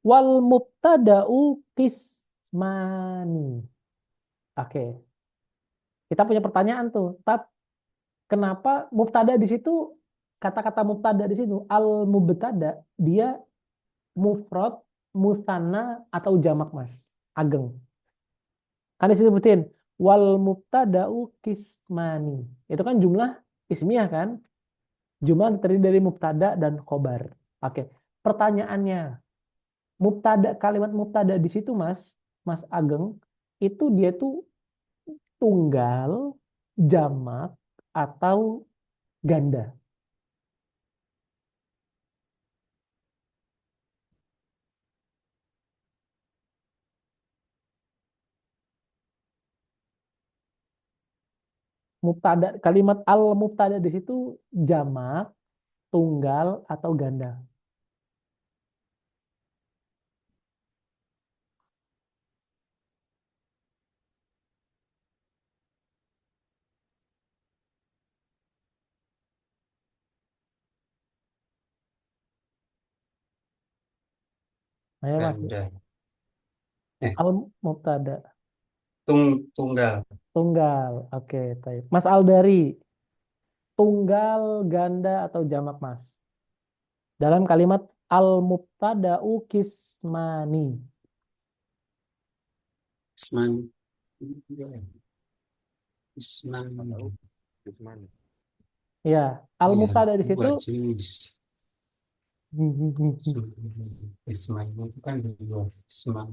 Wal mubtada'u qismani. Oke. Kita punya pertanyaan tuh. Kenapa mubtada di situ kata-kata mubtada di situ al mubtada dia mufrad, musanna atau jamak, Mas Ageng? Kan disebutin wal mubtada'u qismani. Itu kan jumlah ismiyah kan? Jumlah terdiri dari mubtada dan khobar. Oke. Pertanyaannya, kalimat mubtada di situ Mas Ageng, itu dia tuh tunggal, jamak atau ganda. Kalimat al mubtada di situ jamak, tunggal atau ganda. Ayo Mas, Ganda. al mubtada Tunggal. tunggal. Oke, baik. Mas Aldari, tunggal, ganda atau jamak, Mas? Dalam kalimat al mubtada'u qismani. Isman. Tahu Isman. gimana? Ya, al Ya, mubtada di situ dua jenis. Isman itu kan dua. Isman.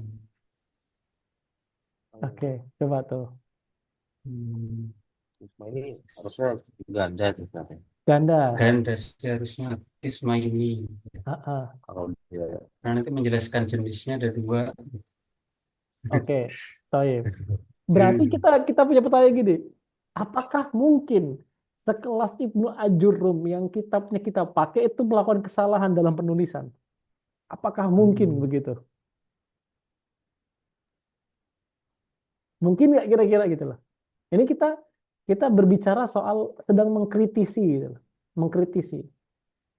Oke, coba tuh. Isma ini harusnya ganda tuh katanya. Ganda. Ganda seharusnya Isma ini. Kalau dia Karena nanti menjelaskan jenisnya ada dua. Oke, baik. Berarti kita punya pertanyaan gini. Apakah mungkin sekelas Ibnu Ajurum yang kitabnya kita pakai itu melakukan kesalahan dalam penulisan? Apakah mungkin begitu? Mungkin nggak kira-kira gitu loh. Ini kita berbicara soal sedang mengkritisi gitu loh. Mengkritisi.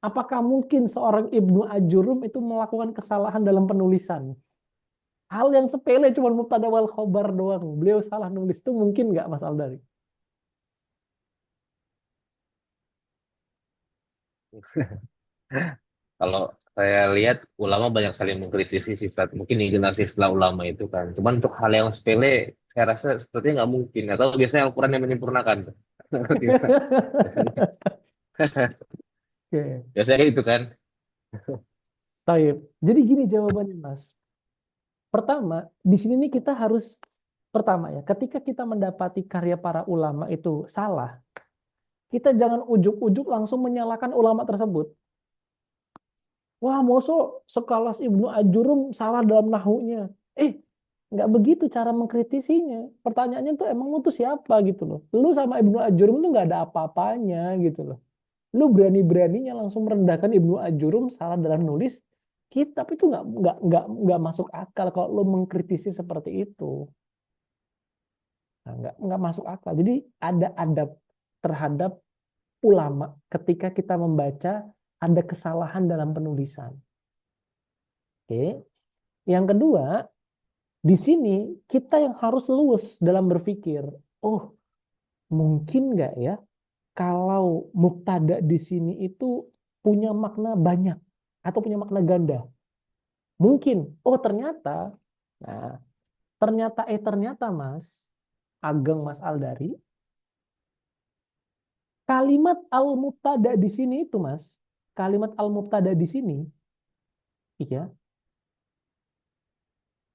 Apakah mungkin seorang Ibnu Ajurum itu melakukan kesalahan dalam penulisan? Hal yang sepele cuma mubtada wal khobar doang. Beliau salah nulis itu mungkin nggak Mas Aldari? kalau saya lihat ulama banyak saling mengkritisi sifat mungkin di generasi setelah ulama itu kan. Cuman untuk hal yang sepele saya rasa sepertinya nggak mungkin. Atau biasanya Al-Quran yang menyempurnakan. Oke, Biasanya itu kan. Taib. Jadi gini jawabannya Mas. Pertama, di sini nih kita harus pertama ya, ketika kita mendapati karya para ulama itu salah, kita jangan ujuk-ujuk langsung menyalahkan ulama tersebut. Wah, mosok sekelas Ibnu Ajurum salah dalam nahunya. Nggak begitu cara mengkritisinya. Pertanyaannya tuh emang lu tuh siapa gitu loh. Lu sama Ibnu Ajurum tuh nggak ada apa-apanya gitu loh. Lu berani-beraninya langsung merendahkan Ibnu Ajurum salah dalam nulis kitab, itu nggak masuk akal kalau lu mengkritisi seperti itu. Nah, nggak masuk akal. Jadi ada adab terhadap ulama ketika kita membaca ada kesalahan dalam penulisan. Oke. Yang kedua, di sini kita yang harus luwes dalam berpikir. Oh, mungkin nggak ya kalau mubtada di sini itu punya makna banyak atau punya makna ganda? Mungkin. Oh, ternyata. Nah, ternyata Mas Ageng, Mas Aldari, kalimat al-mubtada di sini itu, Mas, kalimat al-mubtada di sini, iya,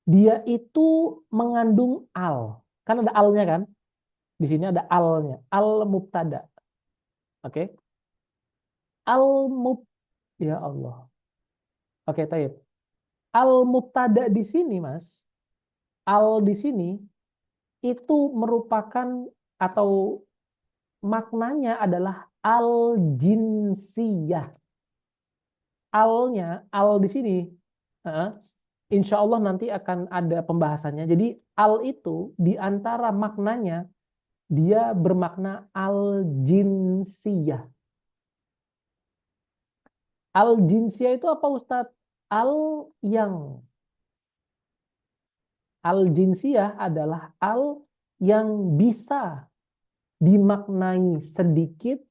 dia itu mengandung al. Kan ada alnya kan? Di sini ada alnya, al-mubtada. Oke? Al-mub Ya Allah. Oke, taib. Al-mubtada di sini, Mas, al di sini itu merupakan atau maknanya adalah al-jinsiyah. Alnya, al di sini, insya Allah nanti akan ada pembahasannya. Jadi al itu di antara maknanya dia bermakna al-jinsiyah. Al-jinsiyah itu apa, Ustadz? Yang al-jinsiyah adalah al yang bisa dimaknai sedikit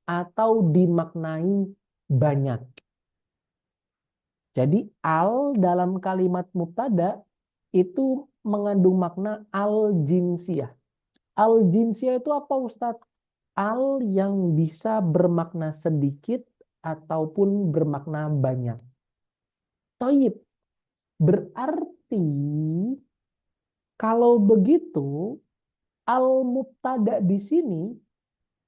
atau dimaknai banyak. Jadi al dalam kalimat mubtada itu mengandung makna al-jinsiyah. Al-jinsiyah itu apa, Ustadz? Al yang bisa bermakna sedikit ataupun bermakna banyak. Toyib. Berarti kalau begitu al-mubtada di sini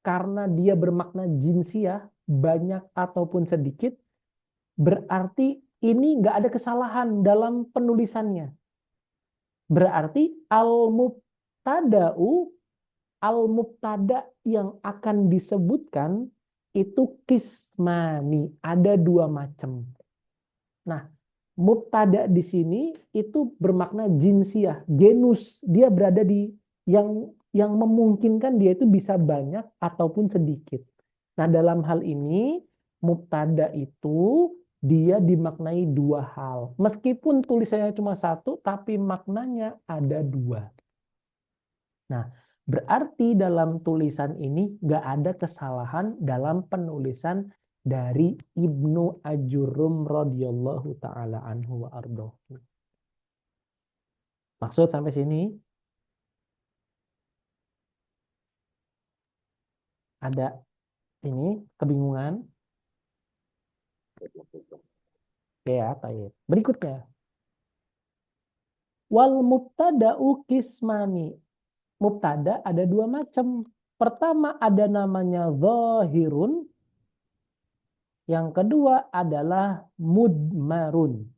karena dia bermakna jinsiyah banyak ataupun sedikit, berarti ini nggak ada kesalahan dalam penulisannya. Berarti al-mubtada yang akan disebutkan itu kismani, ada dua macam. Nah, mubtada di sini itu bermakna jinsiyah, genus, dia berada di yang memungkinkan dia itu bisa banyak ataupun sedikit. Nah, dalam hal ini mubtada itu dia dimaknai dua hal. Meskipun tulisannya cuma satu, tapi maknanya ada dua. Nah, berarti dalam tulisan ini nggak ada kesalahan dalam penulisan dari Ibnu Ajurum radhiyallahu taala anhu wa ardhahu. Maksud sampai sini? Ada ini kebingungan? Oke ya, baik. Berikutnya. Wal mubtada'u kismani. Mubtada ada dua macam. Pertama ada namanya zahirun. Yang kedua adalah mudmarun.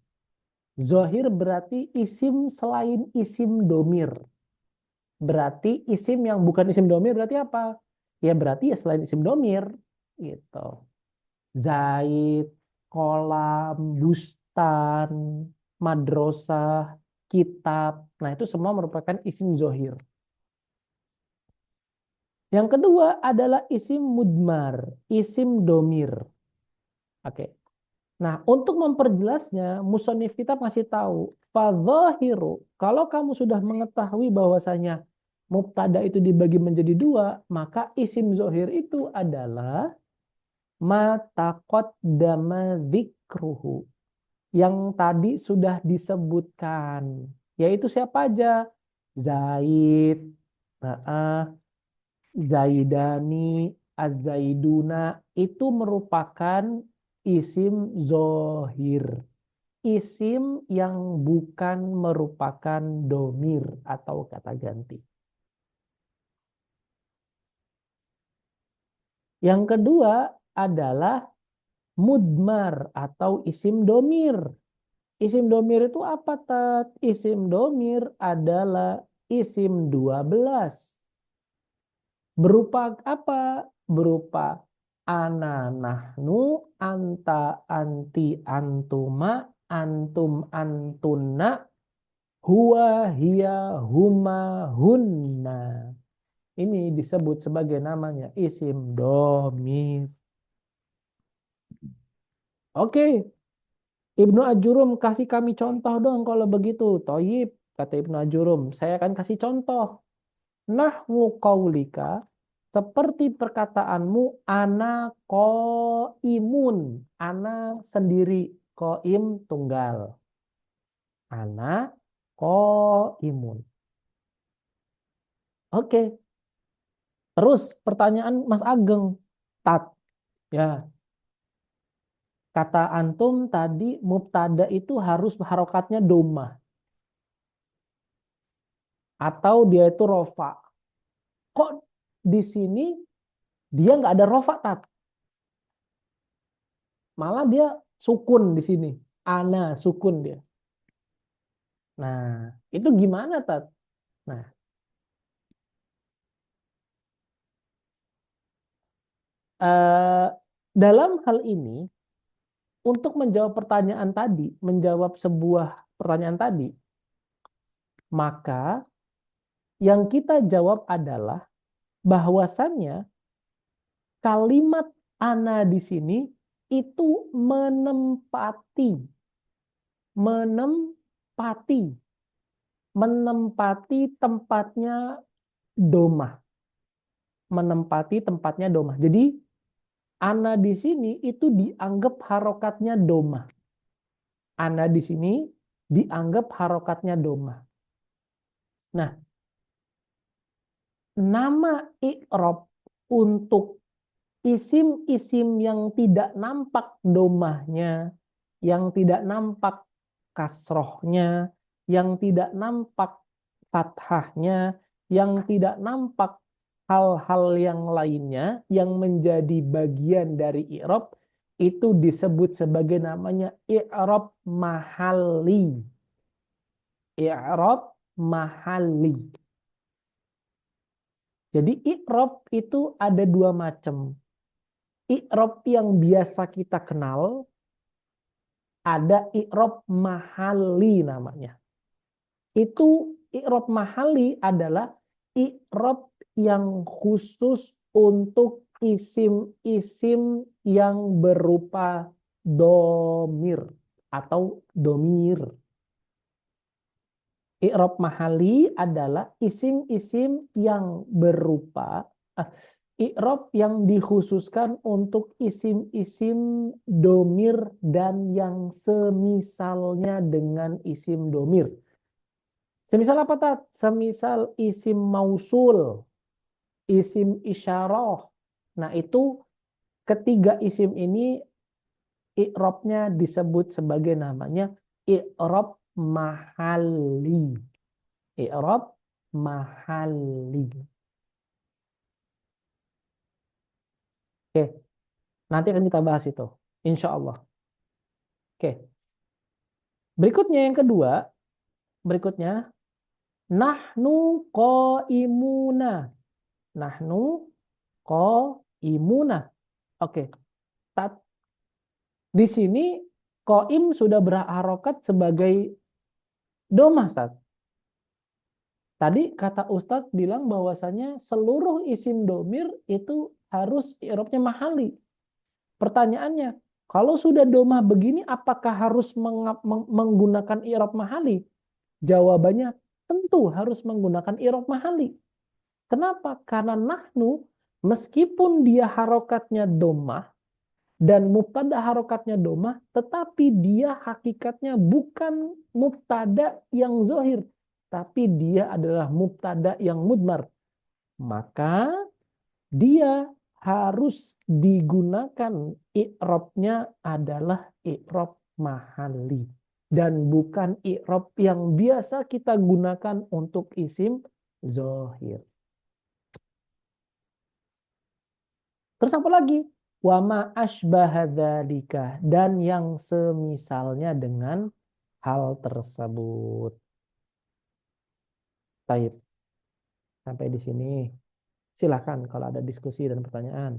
Zahir berarti isim selain isim domir. Berarti isim yang bukan isim domir berarti apa? Ya berarti ya selain isim domir. Gitu. Zaid, kolam, bustan, madrasah, kitab. Nah itu semua merupakan isim zahir. Yang kedua adalah isim mudmar, isim domir. Oke. Nah, untuk memperjelasnya, musonif kita masih tahu, fadzahiru, kalau kamu sudah mengetahui bahwasanya mubtada itu dibagi menjadi dua, maka isim zohir itu adalah ma taqaddama dzikruhu, yang tadi sudah disebutkan, yaitu siapa aja? Zaid, Zaidani, Az-Zaiduna, itu merupakan isim zohir. Isim yang bukan merupakan domir atau kata ganti. Yang kedua adalah mudmar atau isim domir. Isim domir itu apa, Tat? Isim domir adalah isim 12. Berupa apa? Berupa ana, nahnu, anta, anti, antuma, antum, antunna, huwa, hiya, huma, hunna. Ini disebut sebagai namanya isim domir. Oke, Ibnu Ajurum kasih kami contoh dong kalau begitu. Toyib, kata Ibnu Ajurum. Saya akan kasih contoh. Nahwu qaulika, seperti perkataanmu, ana qaimun. Ana sendiri, qaim tunggal. Ana qaimun. Oke. Terus pertanyaan Mas Ageng. Tat. Ya. Kata antum tadi mubtada itu harus harokatnya domah. Atau dia itu rofa. Kok di sini dia nggak ada rofa, Tat? Malah dia sukun di sini. Ana sukun dia. Nah, itu gimana, Tat? Nah, dalam hal ini, untuk menjawab pertanyaan tadi, menjawab sebuah pertanyaan tadi, maka yang kita jawab adalah bahwasannya kalimat ana di sini itu menempati tempatnya domah. Menempati tempatnya domah. Jadi ana di sini itu dianggap harokatnya domah. Ana di sini dianggap harokatnya domah. Nah, nama i'rab untuk isim-isim yang tidak nampak domahnya, yang tidak nampak kasrohnya, yang tidak nampak fathahnya, yang tidak nampak hal-hal yang lainnya yang menjadi bagian dari i'rab, itu disebut sebagai namanya i'rab mahalli. I'rab mahalli. Jadi i'rab itu ada dua macam. I'rab yang biasa kita kenal, ada i'rab mahalli namanya. Itu i'rab mahalli adalah i'rab yang khusus untuk isim-isim yang berupa domir atau domir. I'rab mahalli adalah isim-isim yang berupa i'rab yang dikhususkan untuk isim-isim domir dan yang semisalnya dengan isim domir. Semisal apa, Tat? Semisal isim mausul, isim isyarah. Nah, itu ketiga isim ini i'rabnya disebut sebagai namanya i'rab mahalli. I'rab mahalli. Oke, nanti akan kita bahas itu, insya Allah. Oke, berikutnya yang kedua, berikutnya nahnu qaimuna. Nahnu qaimuna. Oke, di sini qaim sudah berharokat sebagai domah, Ustaz. Tadi kata Ustadz bilang bahwasanya seluruh isim domir itu harus i'rabnya mahalli. Pertanyaannya, kalau sudah domah begini apakah harus menggunakan i'rab mahalli? Jawabannya tentu harus menggunakan i'rab mahalli. Kenapa? Karena nahnu meskipun dia harokatnya domah dan mubtada harokatnya domah, tetapi dia hakikatnya bukan mubtada yang zohir, tapi dia adalah mubtada yang mudmar. Maka dia harus digunakan i'rabnya adalah i'rab mahalli dan bukan i'rab yang biasa kita gunakan untuk isim zohir. Terus apa lagi? Wa ma asbaha dzalika, dan yang semisalnya dengan hal tersebut. Baik, sampai di sini. Silakan kalau ada diskusi dan pertanyaan.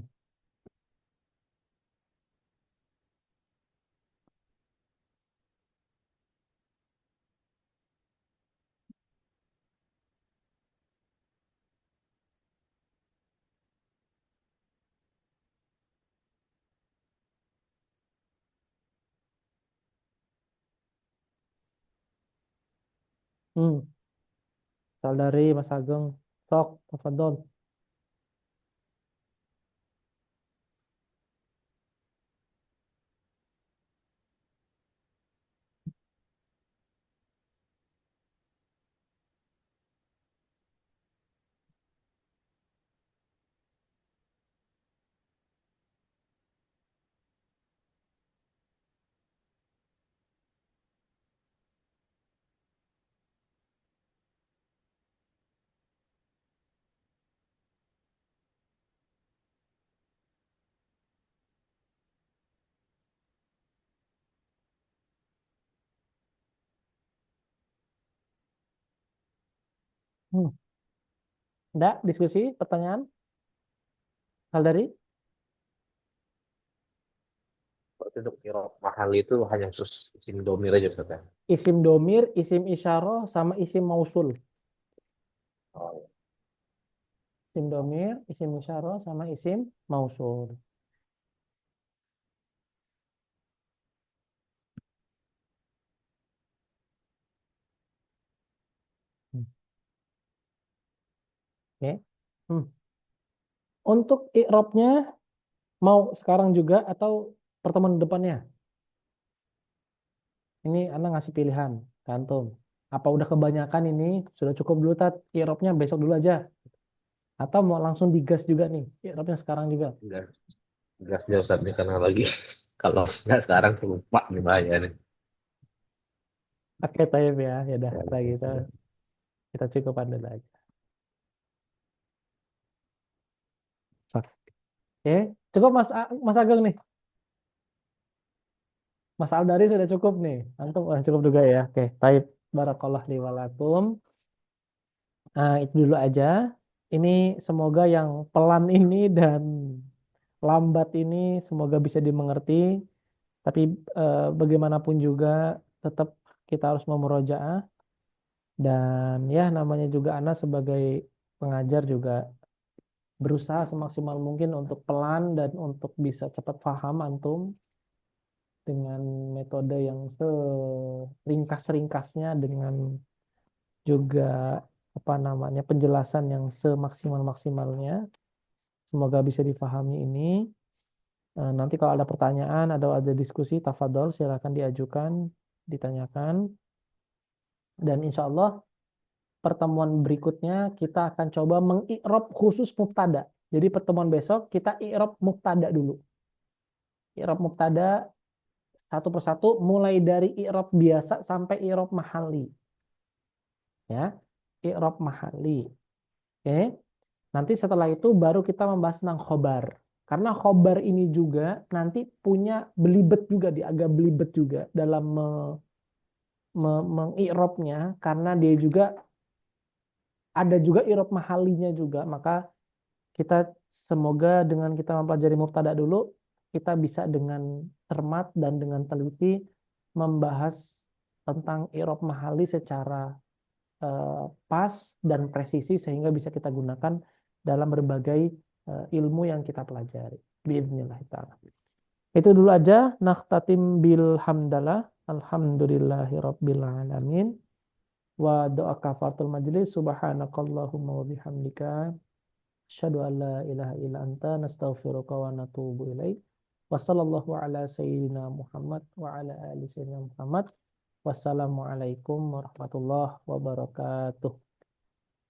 Saudari Mas Ageng, sok, tafadhol. Hmm. Ada diskusi, pertanyaan? Saudari? Berarti untuk i'rab mahali itu hanya khusus isim domir aja Ustaz ya. Isim domir, isim isyarah, sama isim mausul. Oh, iya. Isim domir, isim isyarah, sama isim mausul. Hmm. Oke. Hmm. Untuk i'rabnya mau sekarang juga atau pertemuan depannya? Ini Anda ngasih pilihan, kantum. Apa udah kebanyakan ini? Sudah cukup dulu tat, i'rabnya besok dulu aja. Atau mau langsung digas juga nih, i'rabnya sekarang juga. Gas, gas dia Ustaz nih karena lagi kalau nggak sekarang lupa nih bahaya nih. Oke, tayyib ya. Ya udah, Ya, kita gitu. ya. Kita cukupkan dulu aja. Oke, cukup Mas Ageng nih. Mas Aldari sudah cukup nih. Antum udah cukup juga ya. Oke, taib. Barakallah li walakum. Nah, itu dulu aja. Ini semoga yang pelan ini dan lambat ini semoga bisa dimengerti. Tapi bagaimanapun juga tetap kita harus memurojaah. Dan ya namanya juga anak sebagai pengajar juga berusaha semaksimal mungkin untuk pelan dan untuk bisa cepat paham antum dengan metode yang seringkas-ringkasnya dengan juga apa namanya penjelasan yang semaksimal-maksimalnya. Semoga bisa dipahami ini. Nanti kalau ada pertanyaan, ada diskusi, tafadhol silakan diajukan, ditanyakan. Dan insya Allah pertemuan berikutnya kita akan coba mengi'rab khusus mubtada. Jadi pertemuan besok kita i'rab mubtada dulu. I'rab mubtada satu persatu mulai dari i'rab biasa sampai i'rab mahali. Ya, i'rab mahali. Oke. Nanti setelah itu baru kita membahas tentang khobar. Karena khobar ini juga nanti punya belibet juga, dia agak belibet juga dalam mengi'rabnya karena dia juga ada juga i'rab mahalinya juga. Maka kita semoga dengan kita mempelajari mubtada dulu, kita bisa dengan cermat dan dengan teliti membahas tentang i'rab mahali secara pas dan presisi sehingga bisa kita gunakan dalam berbagai ilmu yang kita pelajari. Biiznillah ta'ala. Itu dulu aja. Nakhtatim bil hamdalah. Alhamdulillahi rabbil alamin. Wa doa kafatul majlis. Subhanakallahumma wa bihamdika. Asyhadu an la ilaha illa anta nastaghfiruka wa natubu ilaik. Wa sallallahu ala sayyidina Muhammad wa ala ali sayyidina Muhammad. Wassalamualaikum warahmatullahi wabarakatuh.